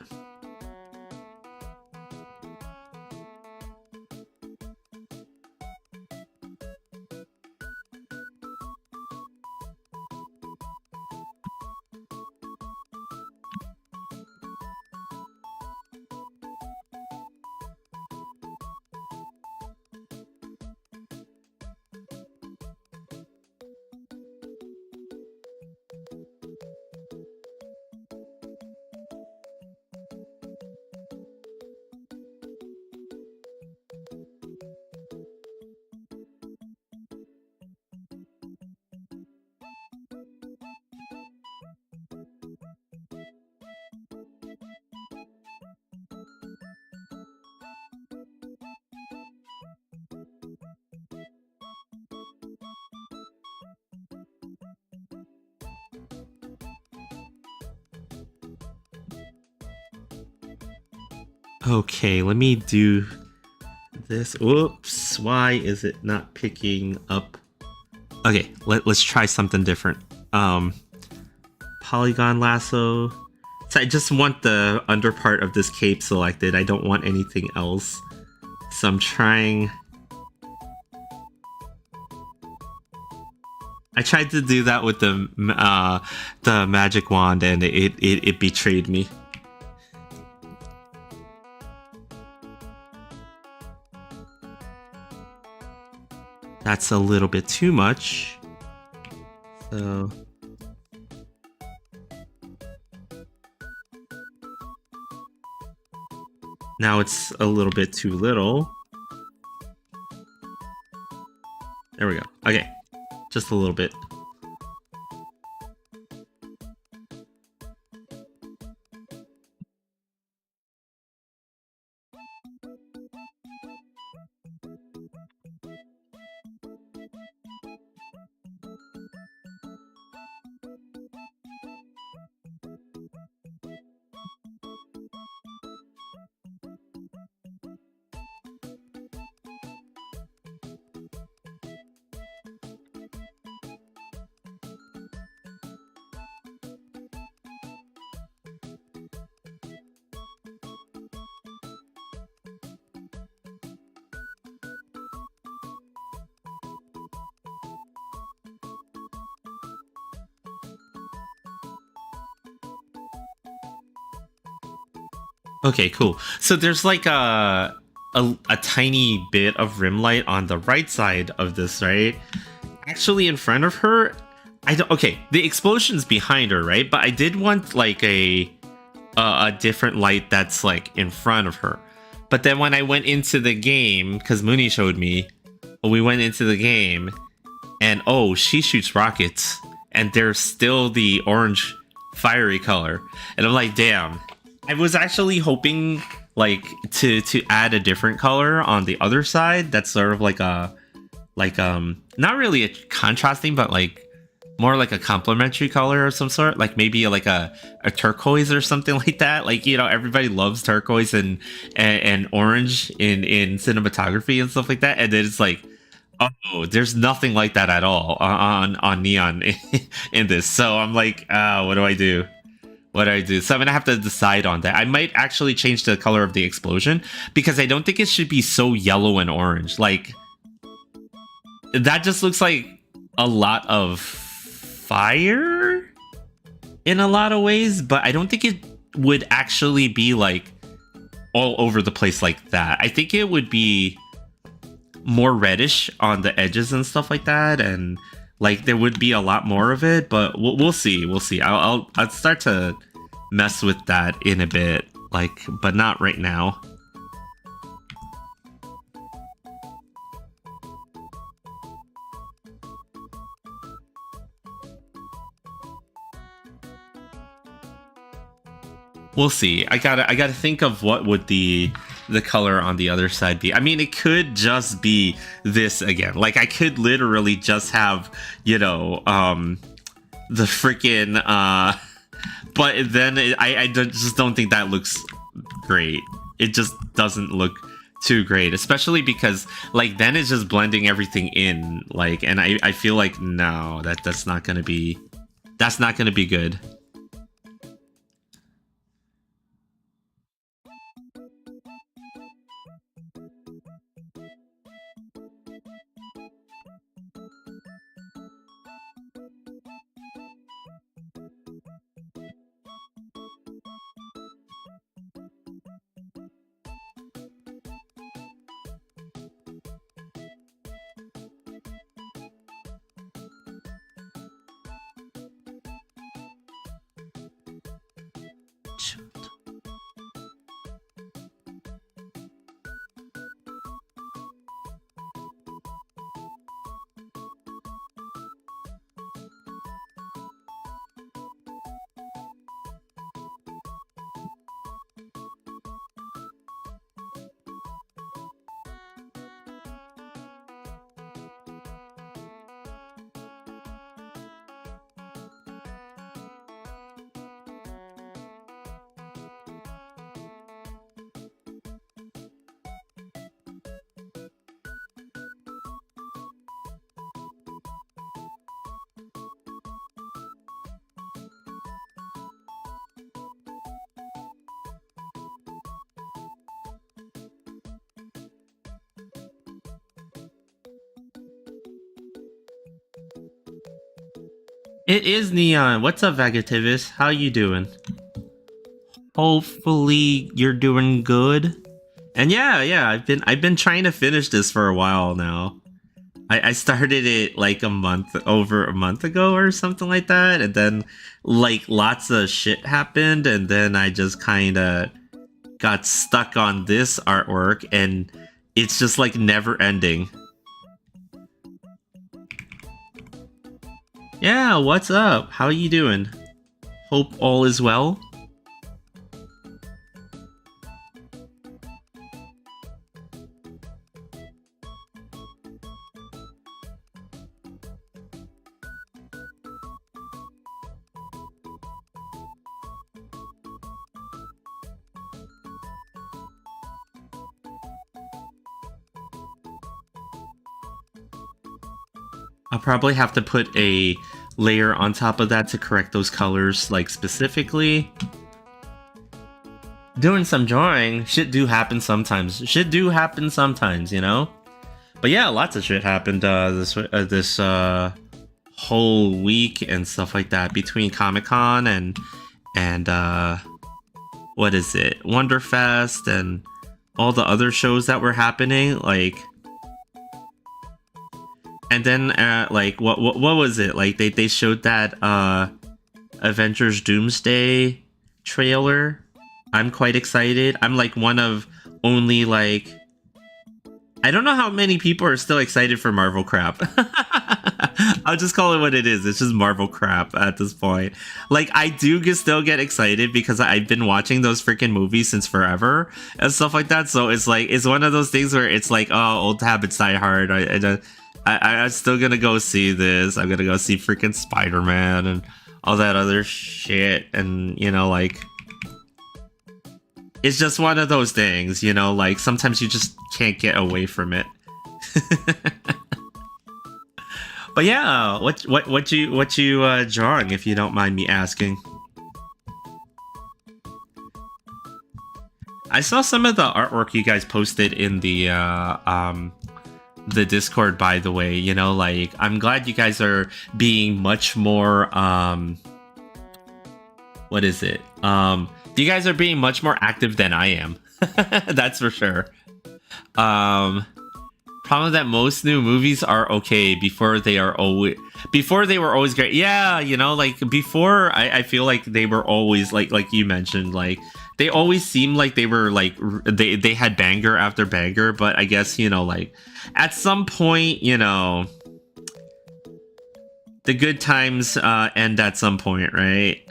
Okay, let me do this. Whoops, why is it not picking up? Okay, let's try something different. Polygon lasso. So I just want the under part of this cape selected. I don't want anything else. So I'm trying... I tried to do that with the magic wand, and it betrayed me. That's a little bit too much. So... now it's a little bit too little. There we go. Okay. Just a little bit. Okay, cool. So there's like a tiny bit of rim light on the right side of this, right? Actually, in front of her, I don't. Okay, the explosion's behind her, right? But I did want like a different light that's like in front of her. But then when I went into the game, because Mooney showed me, we went into the game, and oh, she shoots rockets, and they're still the orange fiery color, and I'm like, damn. I was actually hoping like to add a different color on the other side. That's sort of like a not really a contrasting, but like more like a complementary color of some sort, like maybe like a turquoise or something like that. Like, you know, everybody loves turquoise and orange in cinematography and stuff like that, and then it's like, oh, there's nothing like that at all on neon in this. So I'm like, what do I do? What do I do? So I'm gonna have to decide on that. I might actually change the color of the explosion because I don't think it should be so yellow and orange. Like, that just looks like a lot of fire in a lot of ways, but I don't think it would actually be like all over the place like that. I think it would be more reddish on the edges and stuff like that, and like there would be a lot more of it, but we'll see. We'll see. I'll start to mess with that in a bit, like, but not right now. We'll see. I gotta think of what would the color on the other side be. I mean, it could just be this again. Like, I could literally just have, you know, the freaking but then just don't think that looks great. It just doesn't look too great, especially because like then it's just blending everything in, like, and I feel like no, that's not gonna be good. It is neon. What's up, Vagativis? How you doing? Hopefully you're doing good. And yeah, I've been trying to finish this for a while now. I started it like over a month ago or something like that, and then like lots of shit happened, and then I just kind of got stuck on this artwork, and it's just like never ending. Yeah, what's up? How you doing? Hope all is well. I'll probably have to put a layer on top of that to correct those colors, like specifically. Doing some drawing. Shit do happen sometimes. You know? But yeah, lots of shit happened this whole week and stuff like that between Comic-Con and what is it, Wonderfest and all the other shows that were happening, like. And then like what was it, like they showed that Avengers Doomsday trailer. I'm quite excited. I'm like one of only like, I don't know how many people are still excited for Marvel crap. I'll just call it what it is. It's just Marvel crap at this point. Like, I do still get excited because I've been watching those freaking movies since forever and stuff like that. So it's like, it's one of those things where it's like, oh, old habits die hard. I'm still gonna go see this. I'm gonna go see freaking Spider-Man and all that other shit. And, you know, like, it's just one of those things, you know, like sometimes you just can't get away from it. But yeah, what you drawing, if you don't mind me asking? I saw some of the artwork you guys posted in the Discord, by the way. You know, like, I'm glad you guys are being much more what is it? You guys are being much more active than I am. That's for sure. Problem that most new movies are okay before they were always great. Yeah, you know, like before, I feel like they were always like you mentioned, like they always seemed like they were like they had banger after banger. But I guess, you know, like at some point, you know, the good times end at some point, right?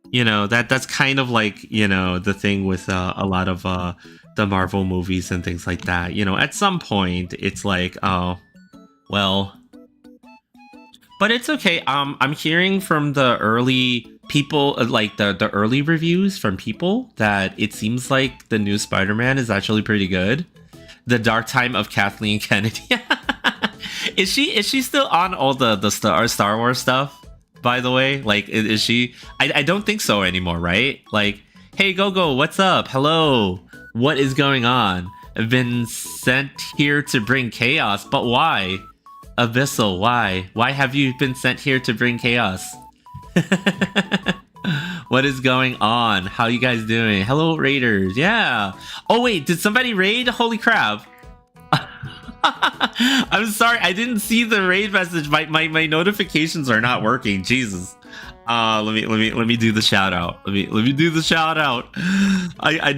You know, that's kind of like, you know, the thing with a lot of the Marvel movies and things like that. You know, at some point it's like, oh, well, but it's okay. I'm hearing from the early people, like the early reviews from people, that it seems like the new Spider-Man is actually pretty good. The Dark Time of Kathleen Kennedy. Is she still on all the Star Wars stuff? By the way, like, is she? I don't think so anymore, right? Like, hey, Gogo, what's up? Hello, what is going on? I've been sent here to bring chaos, but why? Abyssal, why? Why have you been sent here to bring chaos? What is going on? How you guys doing? Hello, Raiders. Yeah. Oh wait, did somebody raid? Holy crap! I'm sorry, I didn't see the raid message. My notifications are not working. Jesus. Let me do the shout out. Let me do the shout out. I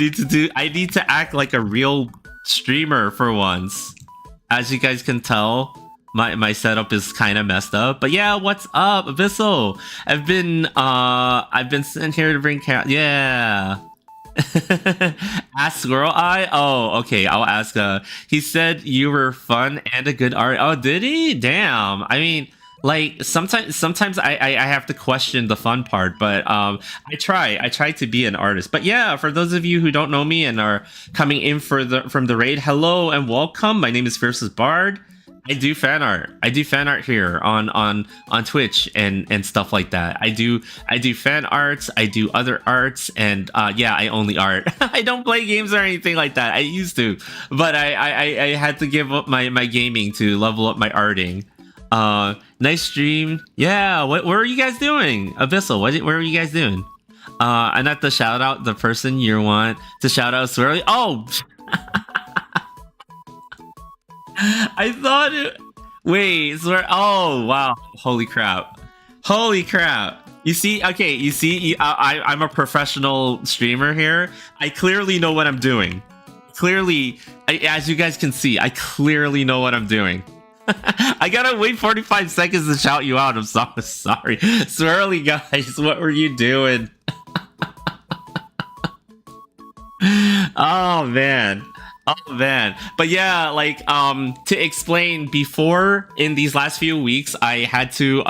need to act like a real streamer for once. As you guys can tell, my setup is kind of messed up. But yeah, what's up, Abyssal? I've been sent here to bring cat. Yeah. Ask Squirrel Eye? Oh, okay, I'll ask. He said you were fun and a good art. Oh, did he? Damn. I mean, like, sometimes I have to question the fun part, but I try to be an artist. But yeah, for those of you who don't know me and are coming in from the raid, hello and welcome. My name is Fiercestbard. I do fan art. I do fan art here on Twitch and stuff like that. I do fan arts. I do other arts, and yeah, I only art. I don't play games or anything like that. I used to, but I had to give up my gaming to level up my arting. Nice stream. Yeah. What are you guys doing? Abyssal, what are you guys doing? I not to shout out the person you want to shout out Swirly. Oh. I thought it. Wait, swear. Oh wow! Holy crap! Holy crap! You see? Okay, you see? I'm a professional streamer here. I clearly know what I'm doing. Clearly, as you guys can see, I clearly know what I'm doing. I gotta wait 45 seconds to shout you out. I'm so sorry, Swirly guys. What were you doing? Oh man. Oh man. But yeah, like to explain, before, in these last few weeks, I had to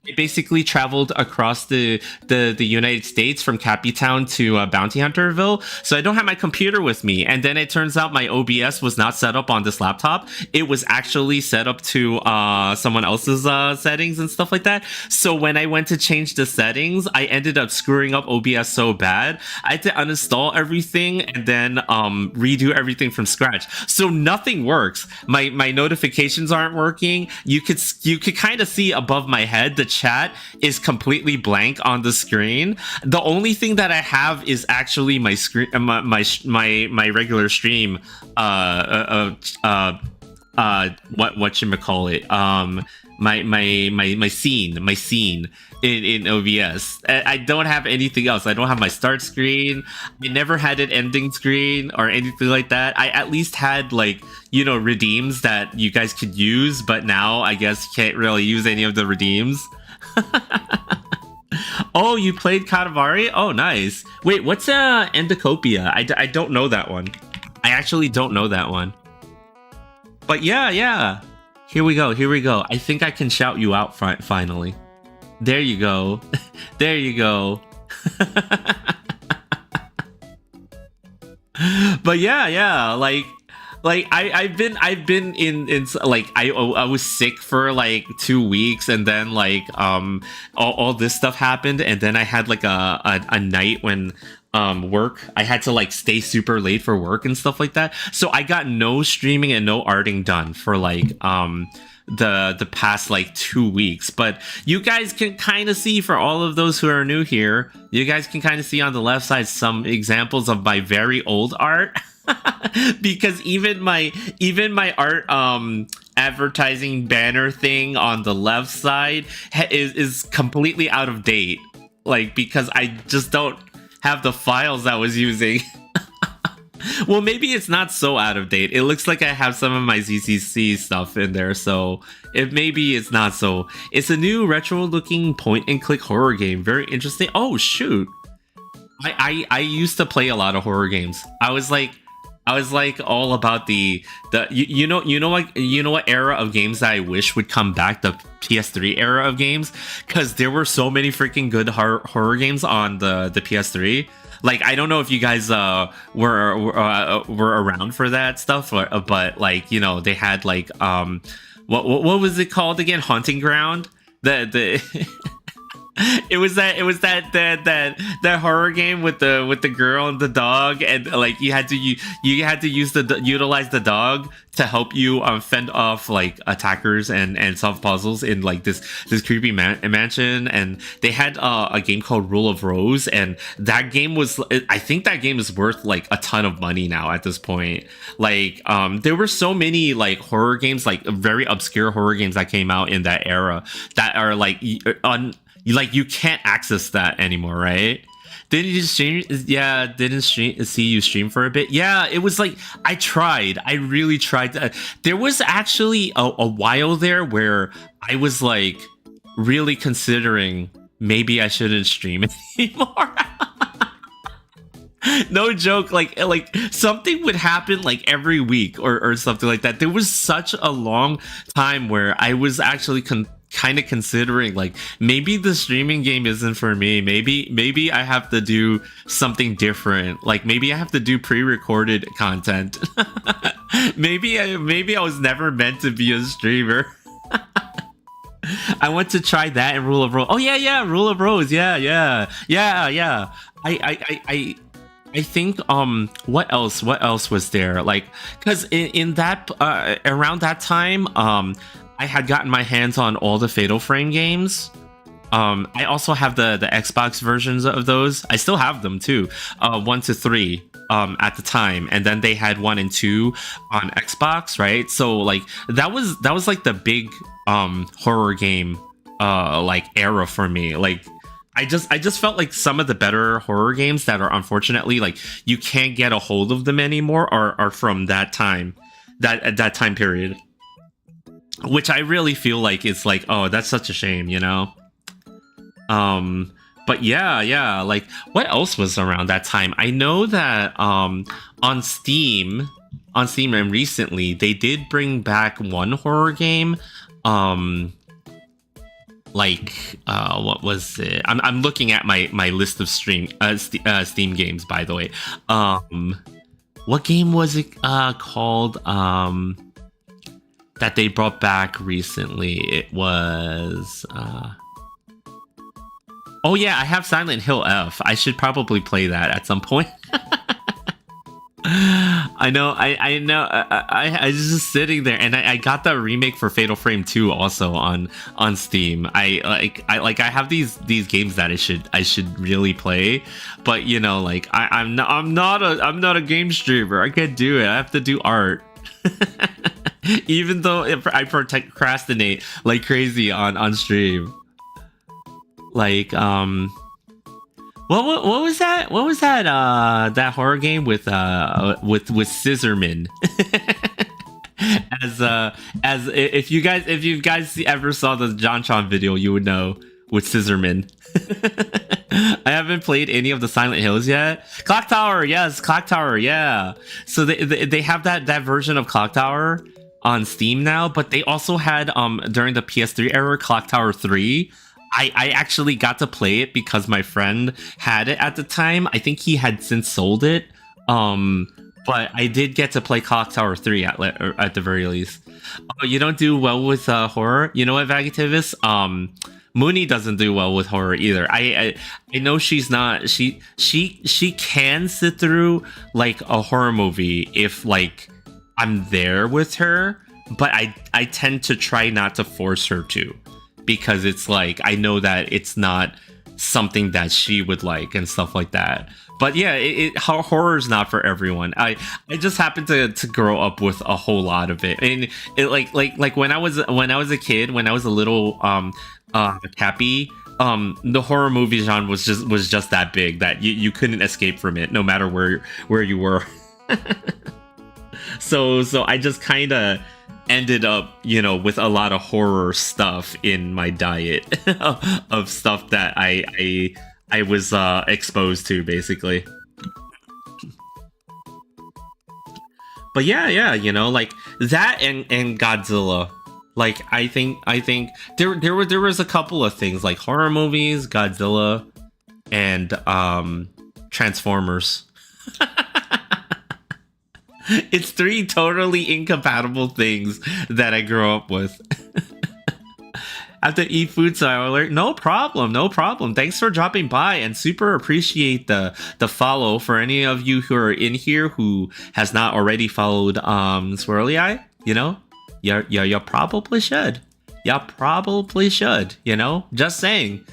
I basically traveled across the United States from Cappytown to Bounty Hunterville. So I don't have my computer with me. And then it turns out my OBS was not set up on this laptop. It was actually set up to someone else's settings and stuff like that. So when I went to change the settings, I ended up screwing up OBS so bad. I had to uninstall everything and then redo everything everything from scratch. So nothing works. My notifications aren't working. You could kind of see above my head the chat is completely blank on the screen. The only thing that I have is actually my screen, my regular stream. What my scene in OBS. I don't have anything else. I don't have my start screen. I never had an ending screen or anything like that. I at least had like, you know, redeems that you guys could use, but now I guess you can't really use any of the redeems. Oh, you played Katavari? Oh, nice. Wait, what's Endocopia? I don't know that one. I actually don't know that one. But yeah. Here we go. I think I can shout you out finally. There you go. There you go. But yeah, like I've been in like I was sick for like 2 weeks, and then like all this stuff happened, and then I had like a night when work, I had to like stay super late for work and stuff like that, so I got no streaming and no arting done for like the past like 2 weeks. But you guys can kind of see, for all of those who are new here, you guys can kind of see on the left side some examples of my very old art. Because even my art advertising banner thing on the left side is completely out of date, like because I just don't have the files I was using. Well, maybe it's not so out of date. It looks like I have some of my ZCC stuff in there, so maybe it's not so. It's a new retro-looking point-and-click horror game. Very interesting. Oh shoot! I used to play a lot of horror games. I was like all about the you know what era of games that I wish would come back, the PS3 era of games, because there were so many freaking good horror games on the PS3. Like, I don't know if you guys were around for that stuff, but like, you know, they had like what was it called again? Haunting Ground. The it was that horror game with the girl and the dog, and like you had to utilize the dog to help you fend off like attackers and solve puzzles in like this creepy mansion. And they had a game called Rule of Rose, and that game was, I think that game is worth like a ton of money now at this point. Like there were so many like horror games, like very obscure horror games that came out in that era that are like like you can't access that anymore, right? Didn't you stream? Yeah, didn't see you stream for a bit. Yeah, it was like I really tried. There was actually a while there where I was like really considering maybe I shouldn't stream anymore. No joke, like something would happen like every week or something like that. There was such a long time where I was actually kind of considering like maybe the streaming game isn't for me. Maybe I have to do something different. Like maybe I have to do pre-recorded content. maybe I was never meant to be a streamer. I want to try that in Rule of Rose. Oh yeah, Rule of Rose. Yeah. I think what else was there? Like, because in that around that time I had gotten my hands on all the Fatal Frame games. I also have the Xbox versions of those. I still have them too. 1 to 3 at the time, and then they had 1 and 2 on Xbox, right? So like that was like the big horror game like era for me. Like I just felt like some of the better horror games that are unfortunately like you can't get a hold of them anymore are from that time, that time period. Which I really feel like it's like, oh, that's such a shame, you know? But yeah, like what else was around that time? I know that on Steam and recently they did bring back one horror game. What was it? I'm looking at my list of Steam games, by the way. What game was it called? That they brought back recently. It was oh yeah, I have Silent Hill F. I should probably play that at some point. I know. I was just sitting there, and I got the remake for Fatal Frame 2 also on Steam. I have these games that I should really play, but you know, like I'm not a game streamer. I can't do it. I have to do art. Even though if I procrastinate like crazy on stream. Like what was that? What was that? That horror game with Scissorman. As if you guys ever saw the John Tron video, you would know with Scissorman. I haven't played any of the Silent Hills yet. Clock Tower, yes, Clock Tower, yeah. So they have that version of Clock Tower on Steam now, but they also had during the PS3 era Clock Tower 3. I actually got to play it because my friend had it at the time. I think he had since sold it. But I did get to play Clock Tower 3 at the very least. Oh, you don't do well with horror? You know what, Vagativis? Mooney doesn't do well with horror either. I know she's not. She can sit through like a horror movie if like I'm there with her, but I tend to try not to force her to. Because it's like I know that it's not something that she would like and stuff like that. But yeah, horror is not for everyone. I just happened to grow up with a whole lot of it, and it like when I was a kid, when I was a little happy, the horror movie genre was just that big that you couldn't escape from it no matter where you were. So I just kind of ended up, you know, with a lot of horror stuff in my diet of stuff that I was exposed to, basically. But yeah, you know, like that and Godzilla. Like I think there was a couple of things like horror movies, Godzilla, and Transformers. It's three totally incompatible things that I grew up with. I have to eat food, so I alert. No problem. Thanks for dropping by, and super appreciate the follow for any of you who are in here who has not already followed Swirly Eye. You know, you probably should. You probably should. You know, just saying.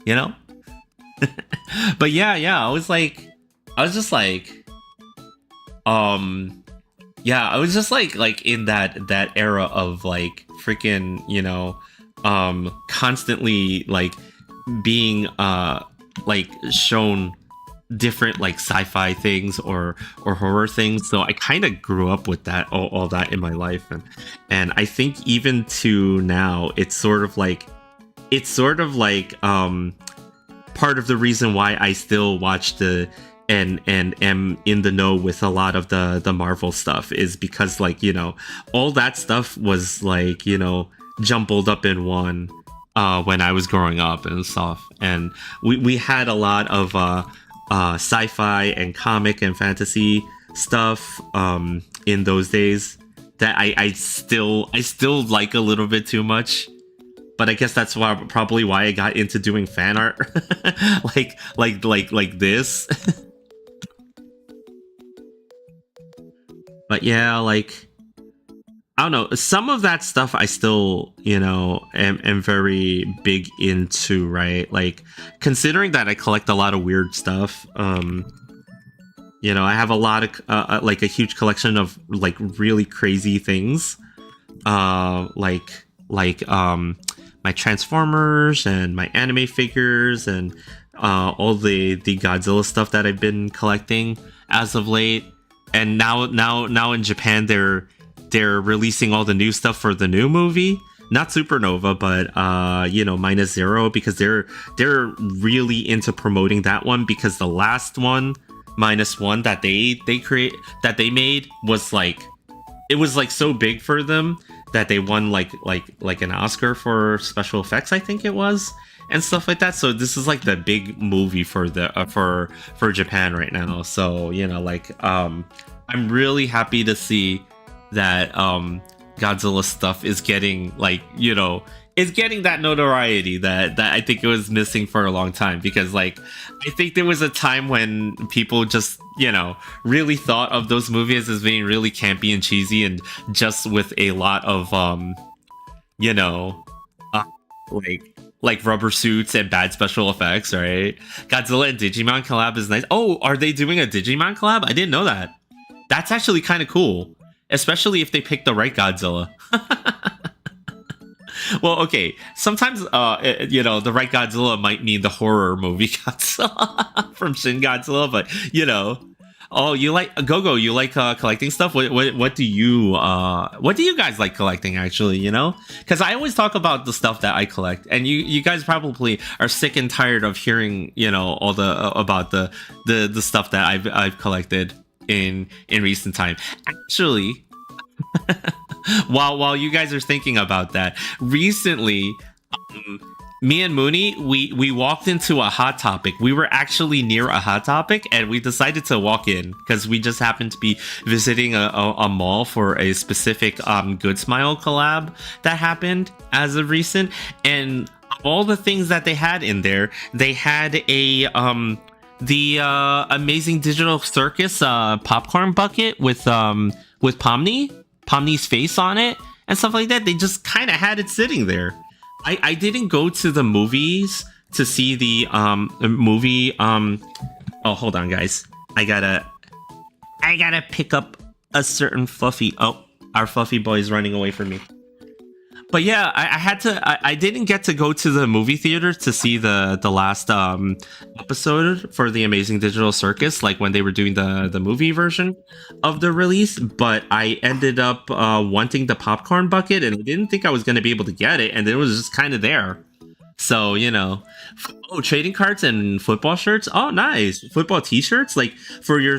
You know. But yeah, I was just like. Yeah, I was just like in that era of like freaking, you know, constantly like being like shown different like sci-fi things or horror things. So I kind of grew up with that all that in my life, and I think even to now it's sort of like part of the reason why I still watch and am in the know with a lot of the Marvel stuff is because, like, you know, all that stuff was like, you know, jumbled up in one when I was growing up and stuff, and we had a lot of sci-fi and comic and fantasy stuff in those days that I still like a little bit too much. But I guess that's probably why I got into doing fan art like this. But yeah, like, I don't know, some of that stuff I still, you know, am very big into, right? Like, considering that I collect a lot of weird stuff, you know, I have a lot of, like, a huge collection of, like, really crazy things, like my Transformers and my anime figures and all the Godzilla stuff that I've been collecting as of late. And now in Japan they're releasing all the new stuff for the new movie, not Supernova, but you know, Minus Zero, because they're really into promoting that one, because the last one, Minus One, that they made was like, it was like so big for them that they won like an Oscar for special effects, I think it was, and stuff like that. So this is like the big movie for the for Japan right now. So, you know, like I'm really happy to see that Godzilla stuff is getting, like, you know, it's getting that notoriety that I think it was missing for a long time, because like I think there was a time when people just, really thought of those movies as being really campy and cheesy and just with a lot of you know uh, like rubber suits and bad special effects, right? Godzilla and Digimon collab is nice. Oh, are they doing a Digimon collab? I didn't know that. That's actually kind of cool, especially if they pick the right Godzilla. Well, okay. Sometimes, the right Godzilla might mean the horror movie Godzilla from Shin Godzilla, but oh, you like Gogo? You like collecting stuff? What do you guys like collecting? Actually, because I always talk about the stuff that I collect, and you guys probably are sick and tired of hearing all the about the stuff that I've collected in recent time. Actually, while you guys are thinking about that, recently, me and Mooney, we walked into a Hot Topic. We were actually near a Hot Topic, and we decided to walk in because we just happened to be visiting a mall for a specific Good Smile collab that happened as of recent. And all the things that they had in there, they had a the Amazing Digital Circus popcorn bucket with Pomni's face on it and stuff like that. They just kind of had it sitting there. I didn't go to the movies to see the movie. Oh, hold on, guys. I gotta pick up a certain Fluffy. Oh, our Fluffy boy is running away from me. But yeah, I had to. I didn't get to go to the movie theater to see the last episode for the Amazing Digital Circus, like when they were doing the movie version of the release. But I ended up wanting the popcorn bucket, and I didn't think I was going to be able to get it, and it was just kind of there. So oh, trading cards and football shirts. Oh, nice. Football T-shirts, like for your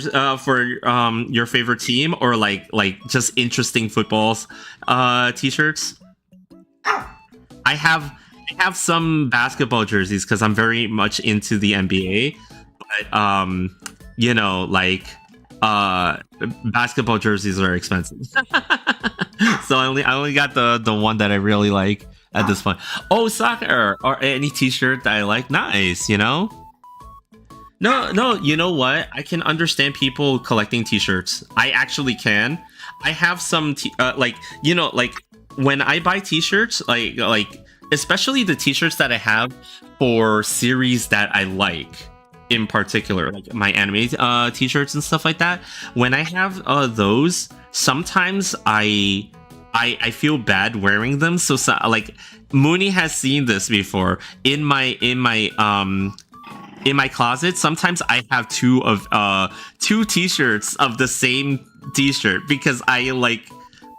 favorite team, or like just interesting footballs T-shirts. I have some basketball jerseys because I'm very much into the NBA, but basketball jerseys are expensive. So I only got the one that I really like at this point. Oh, soccer or any T-shirt that I like. Nice, No, you know what? I can understand people collecting T-shirts. I actually can. I have some when I buy T-shirts, like especially the T-shirts that I have for series that I like in particular, like my anime T-shirts and stuff like that. When I have those, sometimes I feel bad wearing them. So like Mooney has seen this before in my closet. Sometimes I have two T-shirts of the same T-shirt because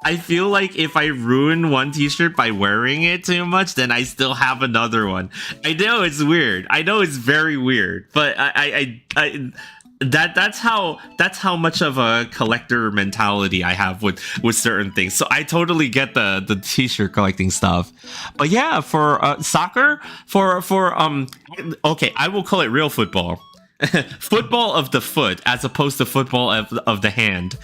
I feel like if I ruin one T-shirt by wearing it too much, then I still have another one. I know it's weird. I know it's very weird, but that's how much of a collector mentality I have with certain things. So I totally get the T-shirt collecting stuff. But yeah, for soccer, okay, I will call it real football. Football of the foot as opposed to football of the hand.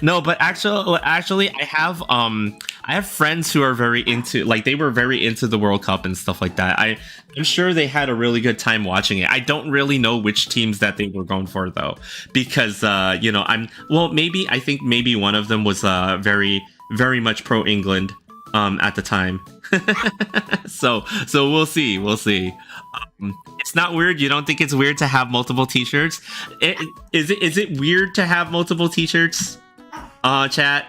No, but actually I have friends who are very into, like, they were very into the World Cup and stuff like that. I'm sure they had a really good time watching it. I don't really know which teams that they were going for though, because I think maybe one of them was very very much pro England at the time. so we'll see. It's not weird. You don't think it's weird to have multiple T-shirts? Is it weird to have multiple T-shirts? Chat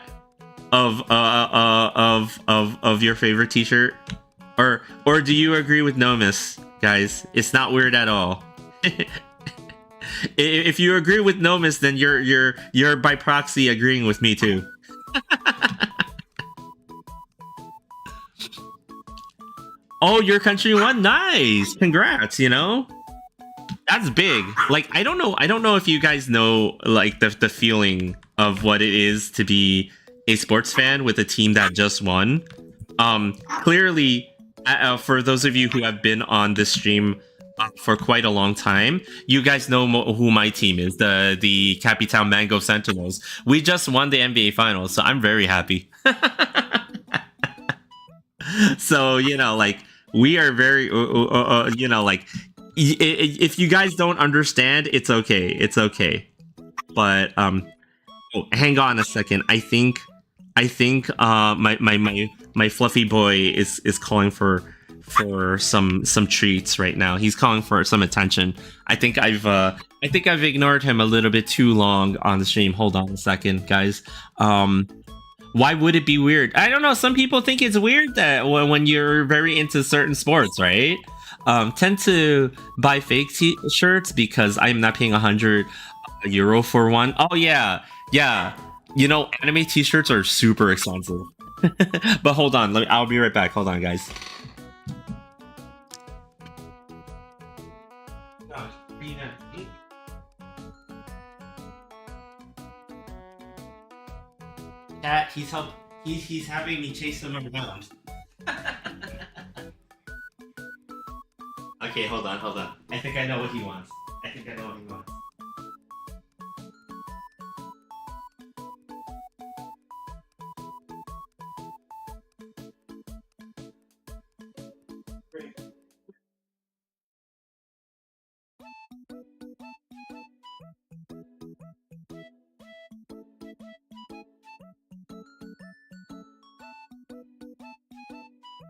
of your favorite T-shirt, or do you agree with Nomis, guys? It's not weird at all. If you agree with Nomis, then you're by proxy agreeing with me too. Oh, your country won. Nice. Congrats, That's big. Like, I don't know if you guys know, like, the feeling of what it is to be a sports fan with a team that just won. Clearly, for those of you who have been on this stream for quite a long time, you guys know who my team is, the Capital Mango Sentinels. We just won the NBA Finals, so I'm very happy. So like we are very like if you guys don't understand, it's okay. It's okay. But oh, hang on a second. I think my fluffy boy is calling for some treats right now. He's calling for some attention. I think I've ignored him a little bit too long on the stream. Hold on a second, guys. Why would it be weird? I don't know. Some people think it's weird that when you're very into certain sports, right? Tend to buy fake t-shirts because I'm not paying €100 for one. Oh yeah, yeah. Anime t-shirts are super expensive. But hold on, I'll be right back. Hold on, guys. Cat, he's having me chase him around. Okay, hold on. I think I know what he wants.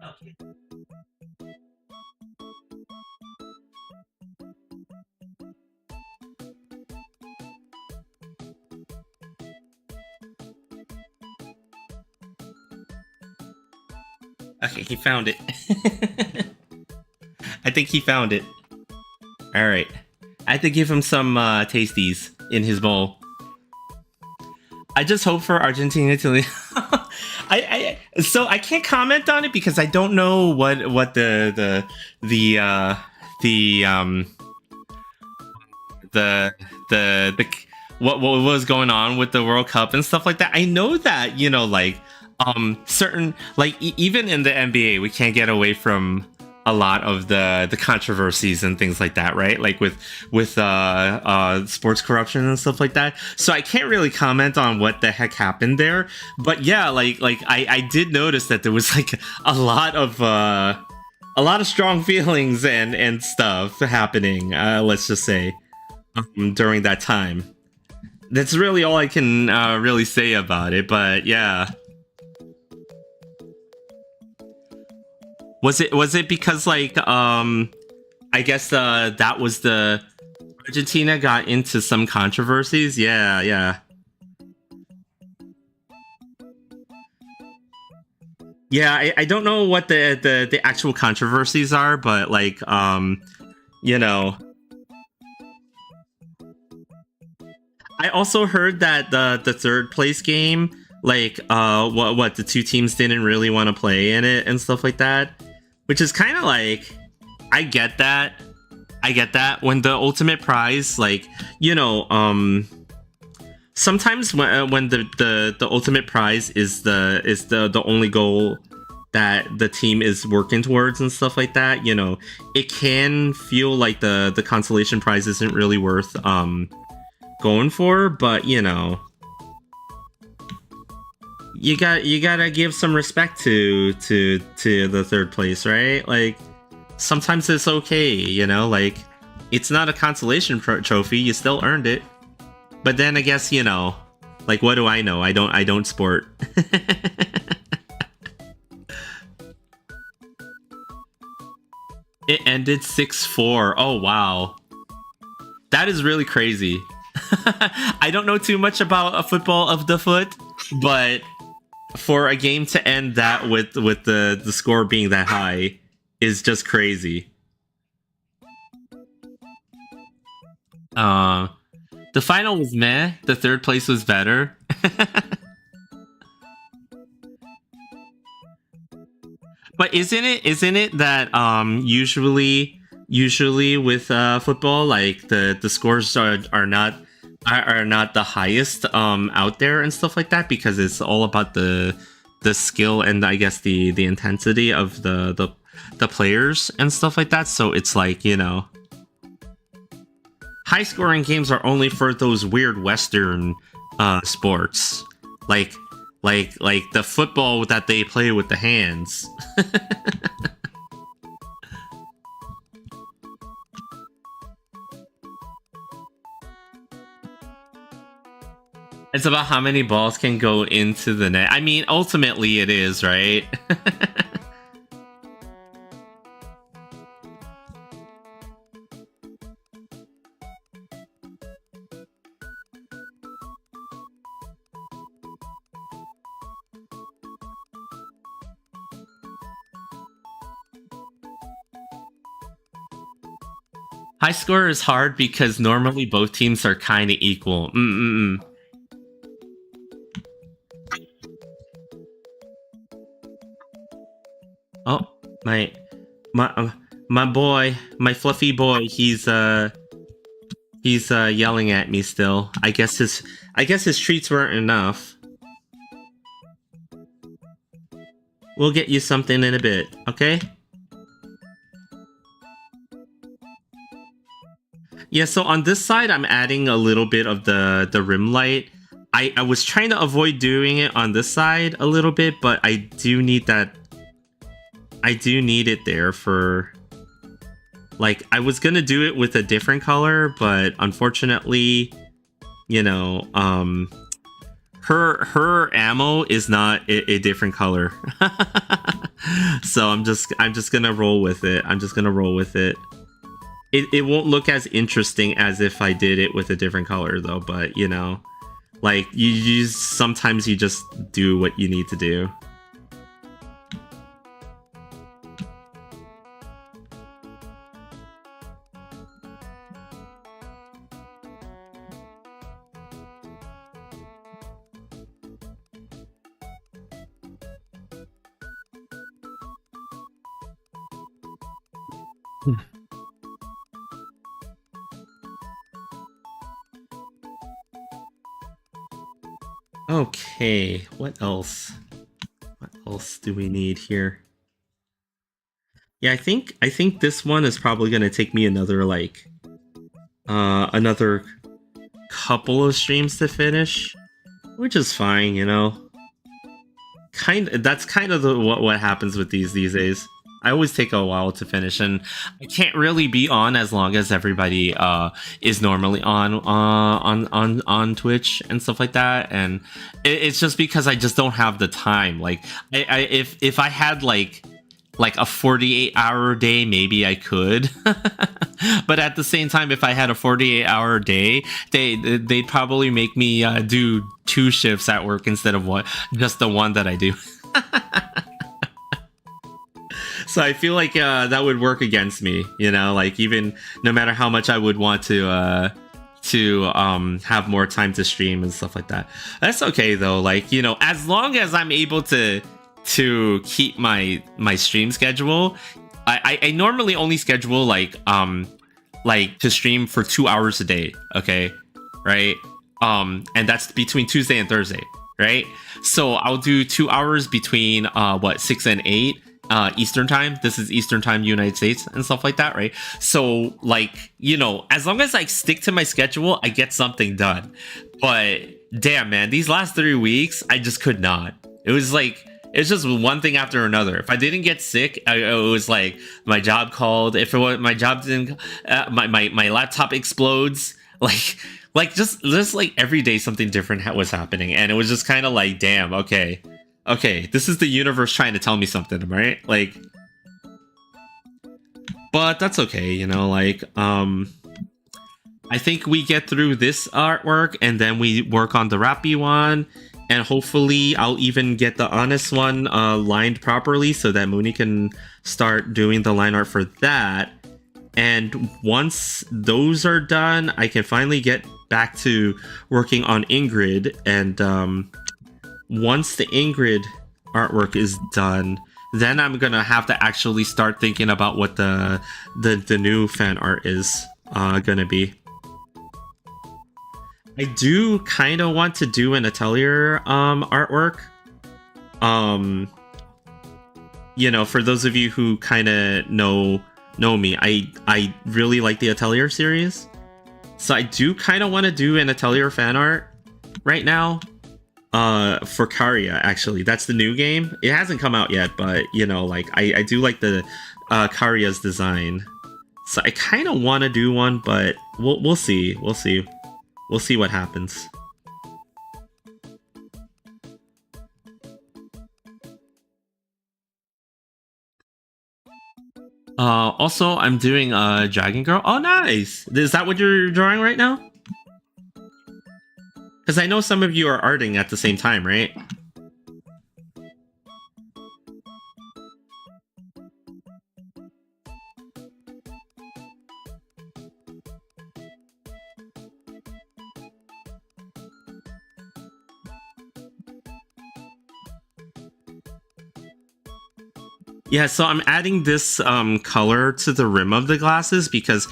Okay. Okay, he found it. I think he found it. All right. I have to give him some tasties in his bowl. I just hope for Argentina to. So I can't comment on it because I don't know what the what was going on with the World Cup and stuff like that. I know that like certain like even in the NBA we can't get away from a lot of the controversies and things like that, right? Like with sports corruption and stuff like that. So I can't really comment on what the heck happened there. But yeah, like I did notice that there was like a lot of strong feelings and stuff happening. Let's just say during that time. That's really all I can really say about it. But yeah. Was it because like I guess that was the Argentina got into some controversies? Yeah. Yeah, I don't know what the actual controversies are, but like you know I also heard that the third place game, like what the two teams didn't really want to play in it and stuff like that. Which is kind of like, I get that. When the ultimate prize, like, sometimes when the ultimate prize is the only goal that the team is working towards and stuff like that, it can feel like the consolation prize isn't really worth going for, but you gotta give some respect to the third place, right? Like sometimes it's okay, like it's not a consolation trophy, you still earned it. But then I guess like what do I know? I don't sport. It ended 6-4. Oh wow, that is really crazy. I don't know too much about a football of the foot, but for a game to end that with the score being that high is just crazy. The final was meh. The third place was better. But isn't it that usually with football, like the scores are not the highest out there and stuff like that, because it's all about the skill and I guess the intensity of the players and stuff like that. So it's like high scoring games are only for those weird Western sports. Like like the football that they play with the hands. It's about how many balls can go into the net. I mean, ultimately it is, right? High score is hard because normally both teams are kind of equal. Oh, my boy, my fluffy boy, he's yelling at me still. I guess his treats weren't enough. We'll get you something in a bit, okay? Yeah, so on this side, I'm adding a little bit of the rim light. I was trying to avoid doing it on this side a little bit, but I do need that. I do need it there for... Like, I was gonna do it with a different color, but unfortunately, you know, her ammo is not a different color. So I'm just gonna roll with it. I'm just gonna roll with it. It won't look as interesting as if I did it with a different color, though. But you know, like sometimes you just do what you need to do. Okay, what else? What else do we need here? Yeah, I think this one is probably gonna take me another another couple of streams to finish, which is fine, you know. That's kind of what happens with these days. I always take a while to finish, and I can't really be on as long as everybody is normally on Twitch and stuff like that. And it's just because I just don't have the time. Like, if I had like a 48-hour day, maybe I could. But at the same time, if I had a 48-hour day, they'd probably make me do 2 shifts at work instead of just the one that I do. So I feel like that would work against me, you know, like even no matter how much I would want to have more time to stream and stuff like that. That's okay though, like, you know, as long as I'm able to keep my stream schedule. I normally only schedule like to stream for 2 hours a day, okay, right? And that's between Tuesday and Thursday, right? So I'll do 2 hours between 6 and 8 Eastern time. This is Eastern time, United States, and stuff like that, right? So, like, you know, as long as I stick to my schedule, I get something done. But damn, man, these last 3 weeks, I just could not. It was like, it's just one thing after another. If I didn't get sick, it was like my job called. If it was my job didn't, my laptop explodes. Like just like every day something different was happening, and it was just kind of like, damn, okay, this is the universe trying to tell me something, right? Like, but that's okay, you know. Like, I think we get through this artwork, and then we work on the Rappy one. And hopefully I'll even get the Honest one lined properly so that Mooney can start doing the line art for that. And once those are done, I can finally get back to working on Ingrid. And once the Ingrid artwork is done, then I'm gonna have to actually start thinking about what the new fan art is gonna be. I do kind of want to do an Atelier artwork. You know, for those of you who kind of know me, I really like the Atelier series. So I do kind of want to do an Atelier fan art right now. For Karia, actually. That's the new game. It hasn't come out yet, but you know, like I do like the Karia's design. So I kind of want to do one, but we'll see. We'll see. We'll see what happens. Also, I'm doing Dragon Girl. Oh, nice. Is that what you're drawing right now? Because I know some of you are arting at the same time, right? Yeah, so I'm adding this color to the rim of the glasses because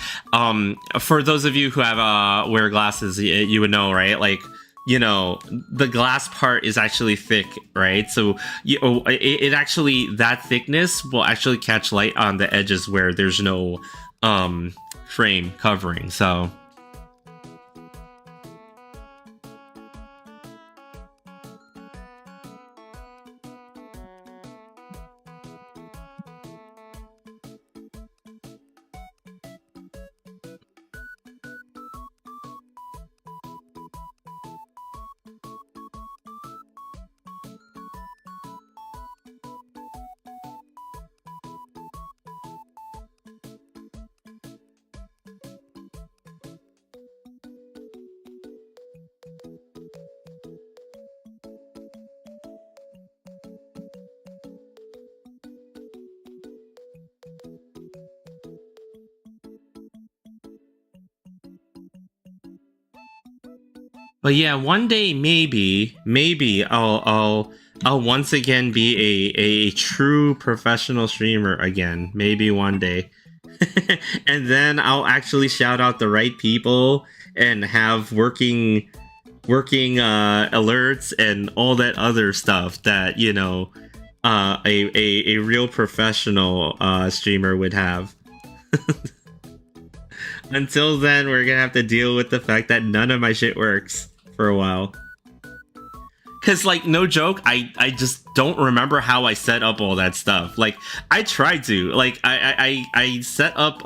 for those of you who have wear glasses, you would know, right? Like, you know, the glass part is actually thick, right? So it actually, that thickness will actually catch light on the edges where there's no frame covering. So but yeah, one day maybe I'll once again be a true professional streamer again. Maybe one day. And then I'll actually shout out the right people and have working alerts and all that other stuff that, you know, a real professional streamer would have. Until then, we're gonna have to deal with the fact that none of my shit works for a while. Cause like no joke, I just don't remember how I set up all that stuff. Like I tried to, like I set up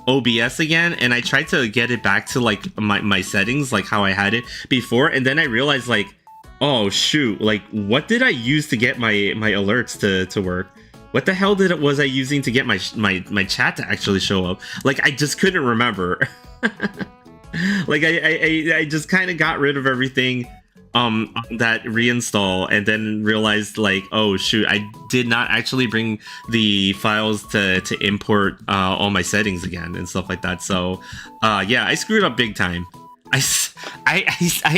OBS again, and I tried to get it back to like my settings, like how I had it before, and then I realized like, oh shoot, like what did I use to get my alerts to work? What the hell was I using to get my chat to actually show up? Like I just couldn't remember. Like I just kind of got rid of everything on that reinstall, and then realized like, oh shoot, I did not actually bring the files to import all my settings again and stuff like that. So yeah, I screwed up big time. I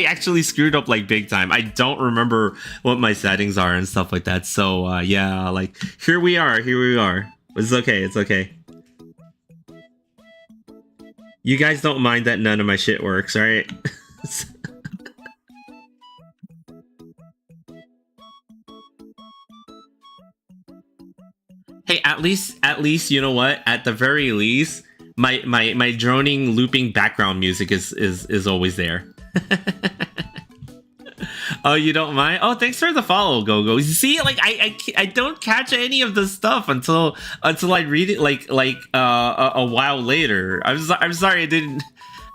actually screwed up like big time. I don't remember what my settings are and stuff like that. So yeah, like here we are. It's okay. It's okay. You guys don't mind that none of my shit works, right? Hey, at least you know what? At the very least, my droning looping background music is always there. Oh, you don't mind? Oh, thanks for the follow, Go. You see, like I don't catch any of the stuff until I read it like a while later. I'm sorry, I didn't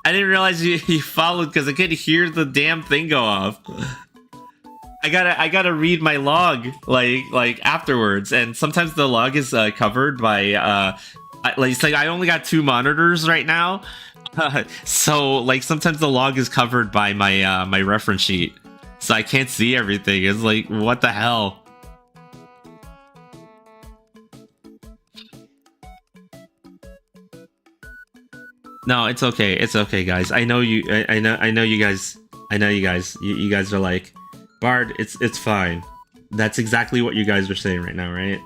realize you followed because I couldn't hear the damn thing go off. I gotta read my log like afterwards, and sometimes the log is covered by like it's like I only got two monitors right now, so like sometimes the log is covered by my my reference sheet, so I can't see everything. It's like what the hell. No, it's okay. It's okay, guys. I know you. I know you guys. I know you guys. You guys are like, Bard. It's fine. That's exactly what you guys are saying right now, right?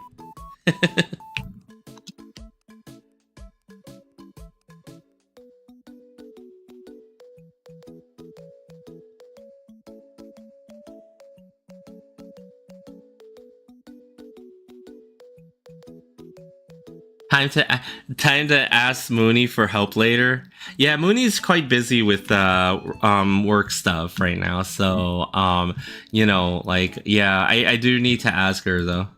Time to time to ask Mooney for help later. Yeah, Mooney's quite busy with work stuff right now. So like yeah, I do need to ask her though.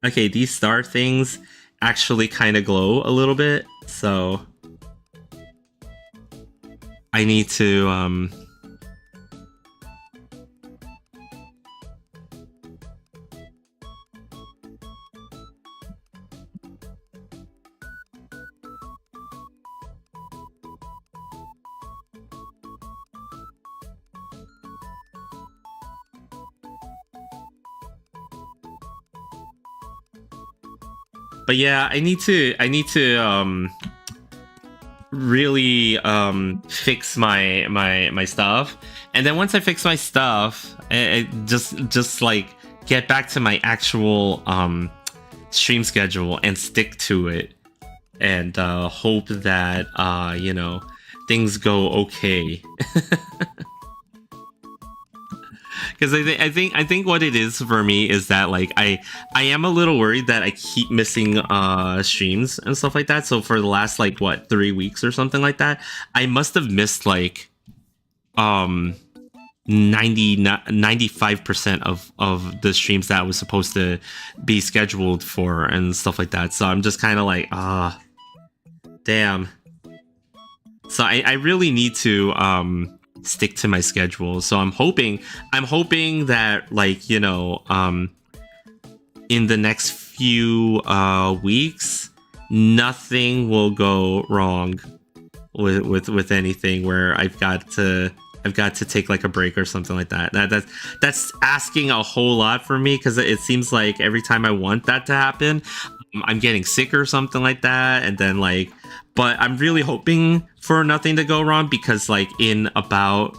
Okay, these star things actually kind of glow a little bit, so I need to but yeah, I need to really fix my stuff, and then once I fix my stuff, just like get back to my actual stream schedule and stick to it, and hope that things go okay. Because I think what it is for me is that like I am a little worried that I keep missing streams and stuff like that. So for the last like what 3 weeks or something like that, I must have missed like um 95% of the streams that was supposed to be scheduled for and stuff like that. So I'm just kind of like damn. So I really need to stick to my schedule. So I'm hoping that like in the next few weeks nothing will go wrong with anything where I've got to take like a break or something like that. That's asking a whole lot for me, because it seems like every time I want that to happen, I'm getting sick or something like that, and then like, but I'm really hoping for nothing to go wrong, because like in about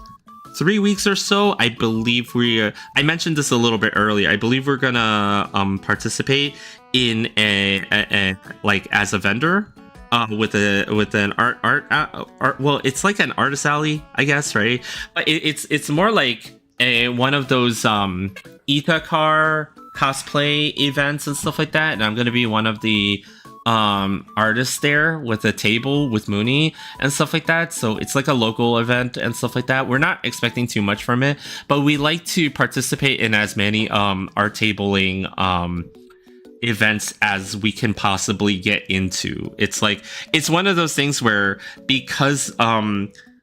3 weeks or so, I believe I mentioned this a little bit earlier. I believe we're gonna participate in a like as a vendor with an art. Well, it's like an artist alley, I guess, right? But it's more like one of those Ita car cosplay events and stuff like that. And I'm gonna be one of the artists there with a table with Mooney and stuff like that. So it's like a local event and stuff like that. We're not expecting too much from it, but we like to participate in as many art tabling events as we can possibly get into. It's one of those things where, because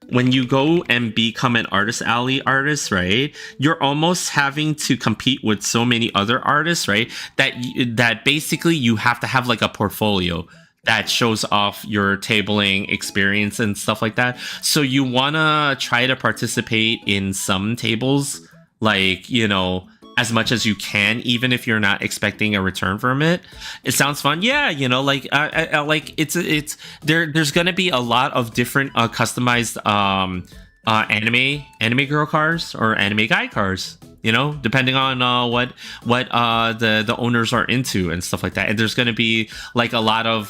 when you go and become an artist alley artist, right, you're almost having to compete with so many other artists, right, that basically you have to have like a portfolio that shows off your tabling experience and stuff like that. So you want to try to participate in some tables, like, as much as you can, even if you're not expecting a return from it. It sounds fun. Yeah, like like it's there's gonna be a lot of different customized anime girl cars or anime guy cars, depending on what the owners are into and stuff like that. And there's going to be like a lot of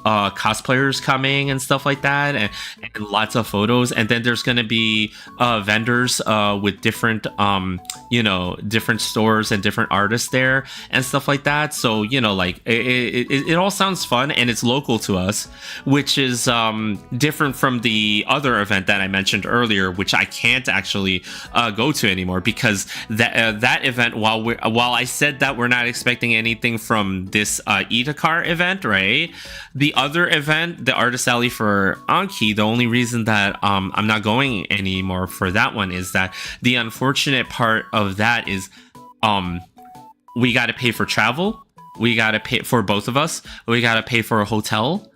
cosplayers coming and stuff like that, and lots of photos. And then there's going to be vendors with different different stores and different artists there and stuff like that. So like it all sounds fun, and it's local to us, which is different from the other event that I mentioned earlier, which I can't actually go to anymore, because that event, while I said that we're not expecting anything from this Itakar event, right? The other event, the Artist Alley for Anki, the only reason that I'm not going anymore for that one is that the unfortunate part of that is we got to pay for travel. We got to pay for both of us. We got to pay for a hotel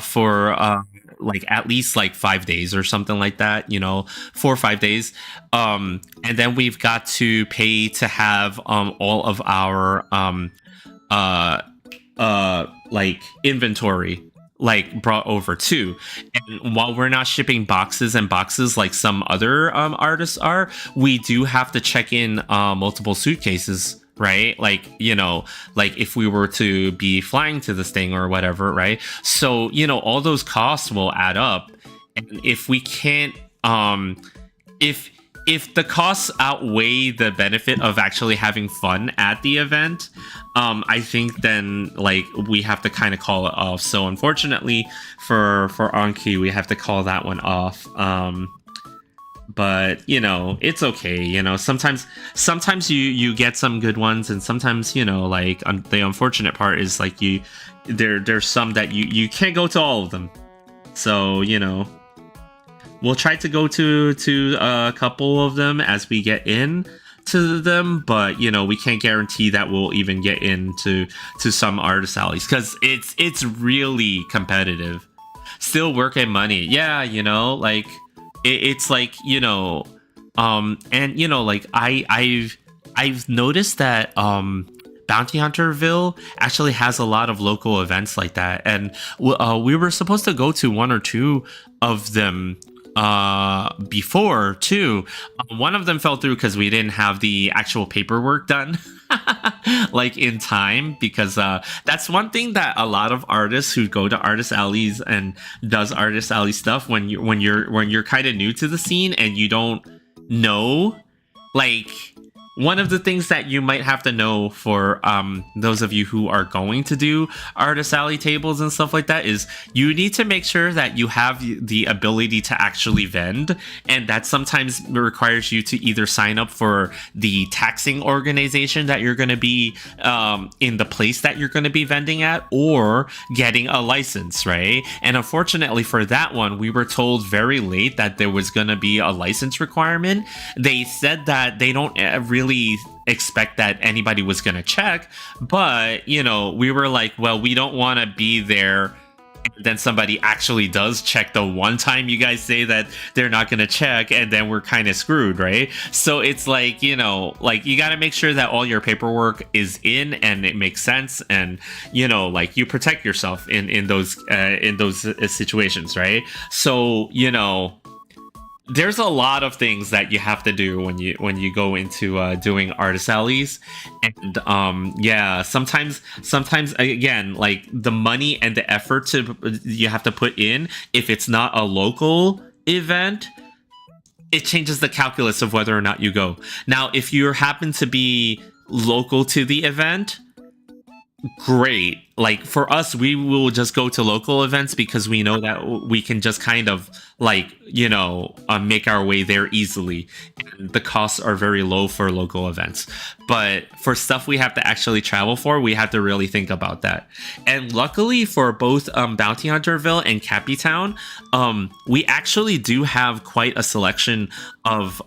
for like at least like 5 days or something like that, 4 or 5 days. And then we've got to pay to have all of our like inventory like brought over too. And while we're not shipping boxes and boxes like some other artists are, we do have to check in multiple suitcases, right? Like, like if we were to be flying to this thing or whatever, right? So, all those costs will add up. And if we can't, if if the costs outweigh the benefit of actually having fun at the event, I think then like we have to kind of call it off. So unfortunately for Anki, we have to call that one off. But it's okay. Sometimes you get some good ones, and sometimes like the unfortunate part is like there's some that you can't go to all of them. So we'll try to go to a couple of them as we get in to them, but we can't guarantee that we'll even get into some artist alleys because it's really competitive. Still work and money, yeah. Like it's like and like I've noticed that Bounty Hunterville actually has a lot of local events like that, and we were supposed to go to one or two of them before too. One of them fell through because we didn't have the actual paperwork done like in time, because that's one thing that a lot of artists who go to artist alleys and does artist alley stuff, when you're kind of new to the scene and you don't know, like, one of the things that you might have to know for those of you who are going to do artist alley tables and stuff like that is you need to make sure that you have the ability to actually vend, and that sometimes requires you to either sign up for the taxing organization that you're going to be in the place that you're going to be vending at, or getting a license, right? And unfortunately for that one, we were told very late that there was going to be a license requirement. They said that they don't really expect that anybody was going to check, but we were like, well, we don't want to be there and then somebody actually does check the one time you guys say that they're not going to check, and then we're kind of screwed, right? So it's like, like you got to make sure that all your paperwork is in and it makes sense, and like you protect yourself in those situations, right? So there's a lot of things that you have to do when you go into doing artist alleys, and yeah, sometimes again, like the money and the effort you have to put in, if it's not a local event, it changes the calculus of whether or not you go. Now, if you happen to be local to the event, great. Like for us, we will just go to local events because we know that we can just kind of like make our way there easily, and the costs are very low for local events. But for stuff we have to actually travel for, we have to really think about that. And luckily for both Bounty Hunterville and Cappy Town, we actually do have quite a selection of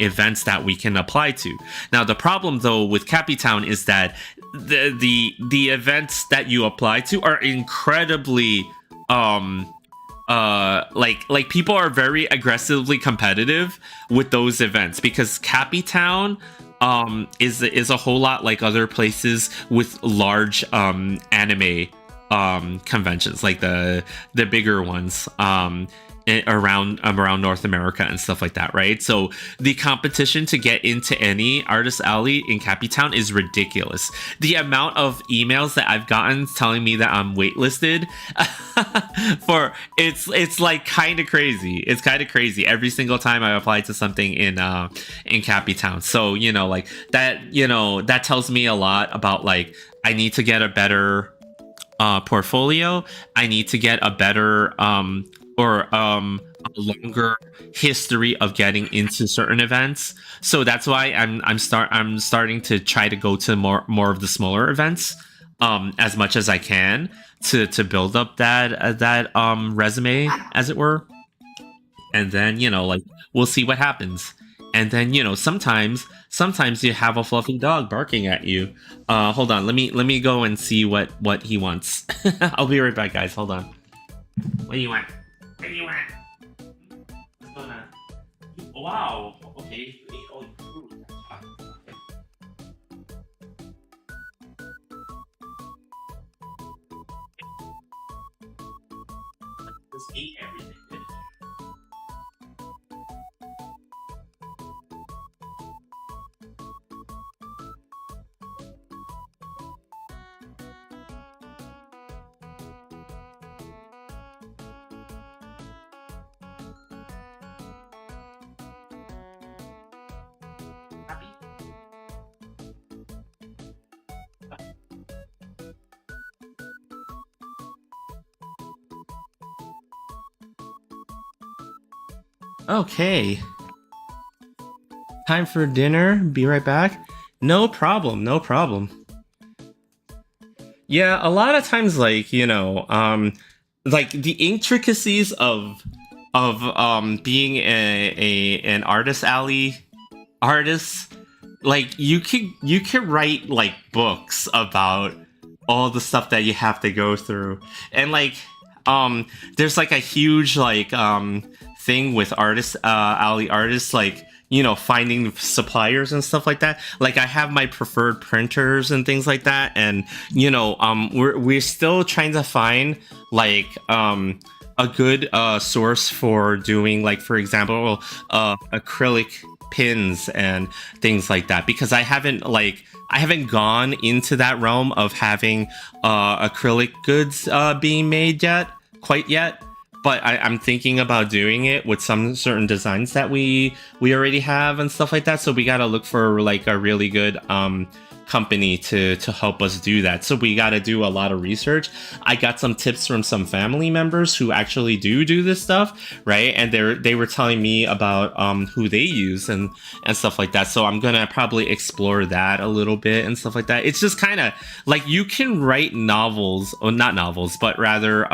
events that we can apply to. Now the problem though with Cappy Town is that the events that you apply to are incredibly like people are very aggressively competitive with those events, because Cappy Town is a whole lot like other places with large anime conventions, like the bigger ones around North America and stuff like that, right? So the competition to get into any artist alley in Cappy Town is ridiculous. The amount of emails that I've gotten telling me that I'm waitlisted for it's like kind of crazy. It's kind of crazy every single time I apply to something in Cappy Town. So like that that tells me a lot about, like, I need to get a better portfolio. I need to get a better a longer history of getting into certain events. So that's why I'm starting to try to go to more of the smaller events as much as I can to build up that resume, as it were. And then like we'll see what happens. And then sometimes you have a fluffy dog barking at you. Hold on, let me go and see what he wants. I'll be right back, guys. Hold on. What do you want? What do you want? What's going on? Wow. Okay. Oh, just ate everything. Okay, time for dinner. Be right back. No problem, no problem. Yeah, a lot of times, like, like the intricacies of being an artist alley artist, like you can write like books about all the stuff that you have to go through. And like there's like a huge like thing with artists alley artists, like finding suppliers and stuff like that. Like I have my preferred printers and things like that, and we're still trying to find like a good source for doing, like, for example, acrylic pins and things like that, because I haven't gone into that realm of having acrylic goods being made yet, quite yet. But I'm thinking about doing it with some certain designs that we already have and stuff like that. So we gotta look for like a really good company to help us do that. So we gotta do a lot of research. I got some tips from some family members who actually do this stuff, right? And they were telling me about who they use and stuff like that. So I'm gonna probably explore that a little bit and stuff like that. It's just kind of like you can write novels, or not novels, but rather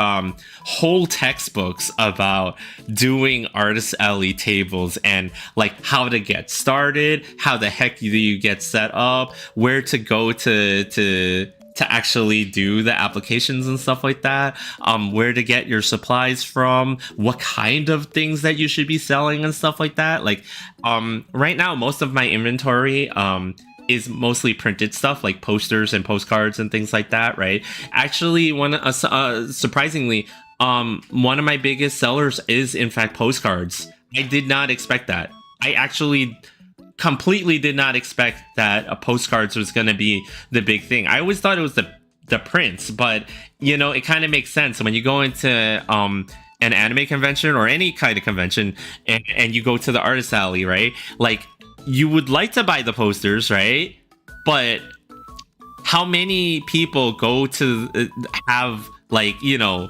whole textbooks about doing artist alley tables and like how to get started, how the heck do you get set up, where to go to actually do the applications and stuff like that, where to get your supplies from, what kind of things that you should be selling and stuff like that. Like right now most of my inventory is mostly printed stuff, like posters and postcards and things like that, right? Actually, surprisingly, one of my biggest sellers is in fact postcards. I did not expect that. I actually completely did not expect that a postcards was going to be the big thing. I always thought it was the prints, but it kind of makes sense when you go into an anime convention or any kind of convention, and you go to the artist alley, right? Like you would like to buy the posters, right? But how many people go to have like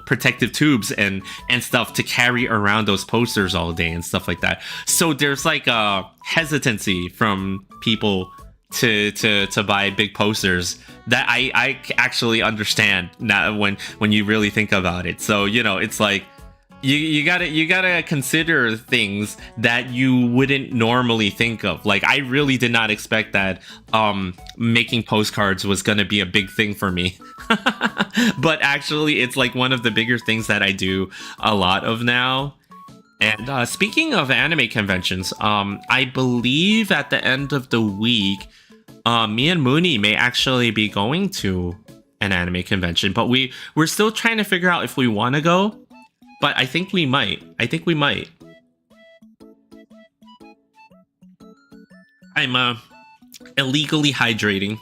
protective tubes and stuff to carry around those posters all day and stuff like that? So there's like a hesitancy from people to buy big posters that I actually understand now when you really think about it. So it's like you gotta consider things that you wouldn't normally think of. Like I really did not expect that making postcards was gonna be a big thing for me. But actually it's like one of the bigger things that I do a lot of now. And speaking of anime conventions, I believe at the end of the week, me and Mooney may actually be going to an anime convention, but we're still trying to figure out if we want to go. But I think we might. I'm illegally hydrating.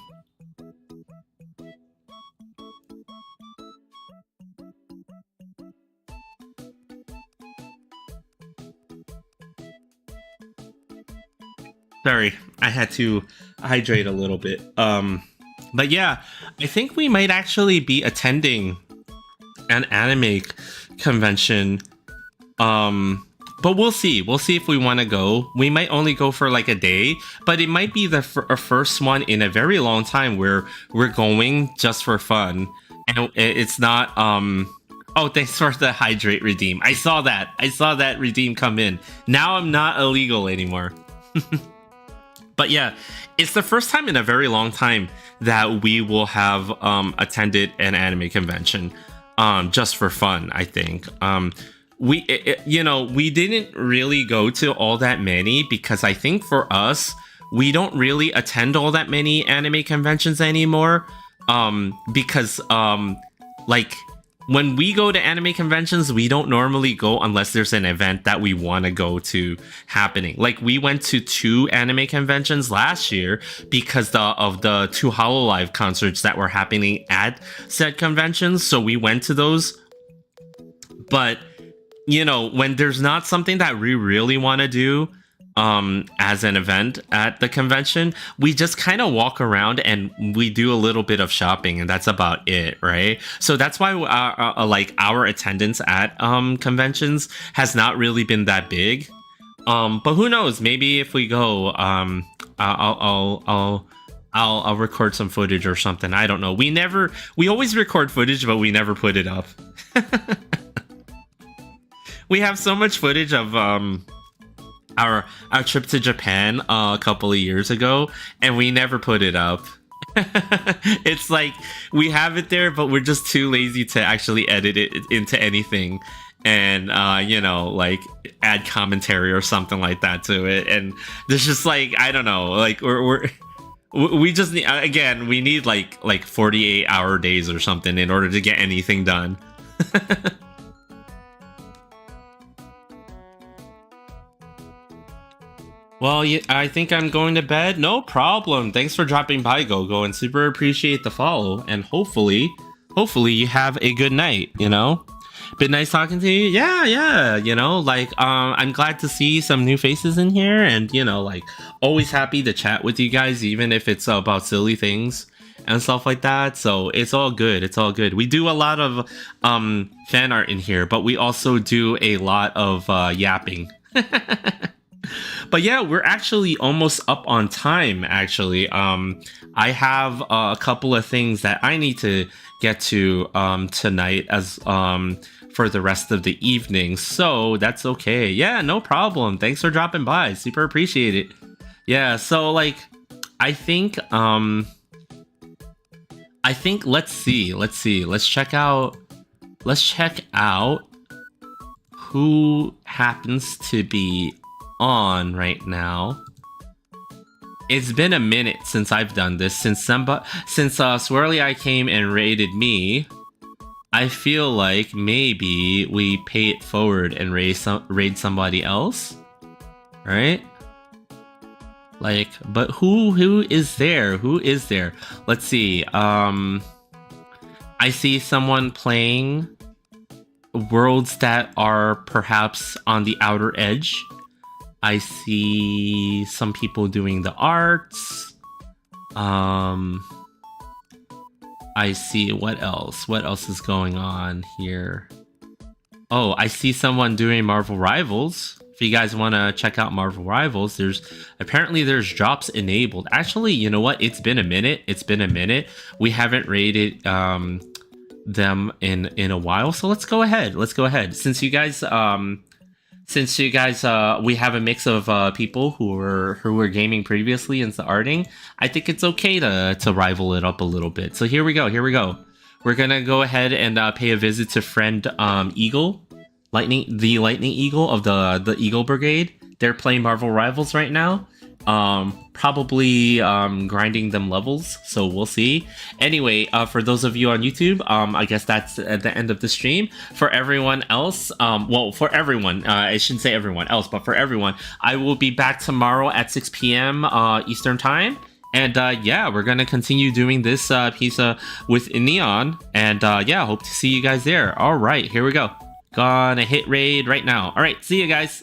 Sorry, I had to hydrate a little bit. But yeah, I think we might actually be attending an anime convention. But we'll see. We'll see if we want to go. We might only go for like a day, but it might be our first one in a very long time where we're going just for fun. And it's not. Oh, thanks for the hydrate redeem. I saw that. Redeem come in. Now I'm not illegal anymore. But yeah, it's the first time in a very long time that we will have attended an anime convention just for fun, I think. We didn't really go to all that many because I think for us, we don't really attend all that many anime conventions anymore. Because like when we go to anime conventions, we don't normally go unless there's an event that we want to go to happening. Like we went to 2 anime conventions last year because of the 2 Hololive concerts that were happening at said conventions. So we went to those. But when there's not something that we really want to do as an event at the convention, we just kind of walk around and we do a little bit of shopping, and that's about it, right? So that's why like our attendance at conventions has not really been that big. But who knows? Maybe if we go, I'll record some footage or something. I don't know. We always record footage, but we never put it up. We have so much footage of our trip to Japan a couple of years ago, and we never put it up. It's like we have it there, but we're just too lazy to actually edit it into anything, and like add commentary or something like that to it. And there's just like, I don't know, like we just need, again, we need like 48-hour days or something in order to get anything done. Well, I think I'm going to bed. No problem. Thanks for dropping by, Gogo, and super appreciate the follow. And hopefully you have a good night, Been nice talking to you. Yeah, I'm glad to see some new faces in here, and, like, always happy to chat with you guys, even if it's about silly things and stuff like that. So it's all good. It's all good. We do a lot of fan art in here, but we also do a lot of yapping. But yeah, we're actually almost up on time, actually. I have a couple of things that I need to get to tonight as for the rest of the evening, so that's okay. Yeah, no problem. Thanks for dropping by. Super appreciate it. Yeah, so like I think let's see. Let's check out who happens to be on right now. It's been a minute since I've done this, since Swirly Eye came and raided me. I feel like maybe we pay it forward and raid somebody else, right? Like, but who is there? Who is there? Let's see. I see someone playing worlds that are perhaps on the outer edge. I see some people doing the arts. I see what else? What else is going on here? Oh, I see someone doing Marvel Rivals. If you guys want to check out Marvel Rivals, there's drops enabled. Actually, you know what? It's been a minute. We haven't rated them in a while, so let's go ahead. Since you guys we have a mix of people who were gaming previously and arting, I think it's okay to rival it up a little bit. So here we go. We're gonna go ahead and pay a visit to friend Eagle, Lightning Eagle of the Eagle Brigade. They're playing Marvel Rivals right now. Probably grinding them levels, so we'll see. Anyway, for those of you on YouTube, I guess that's at the end of the stream. For everyone else, for everyone, I shouldn't say everyone else, but for everyone, I will be back tomorrow at 6 p.m. Eastern time. And yeah, we're gonna continue doing this piece with Neon, and yeah, hope to see you guys there. All right, here we go. Gonna hit raid right now. All right, see you guys.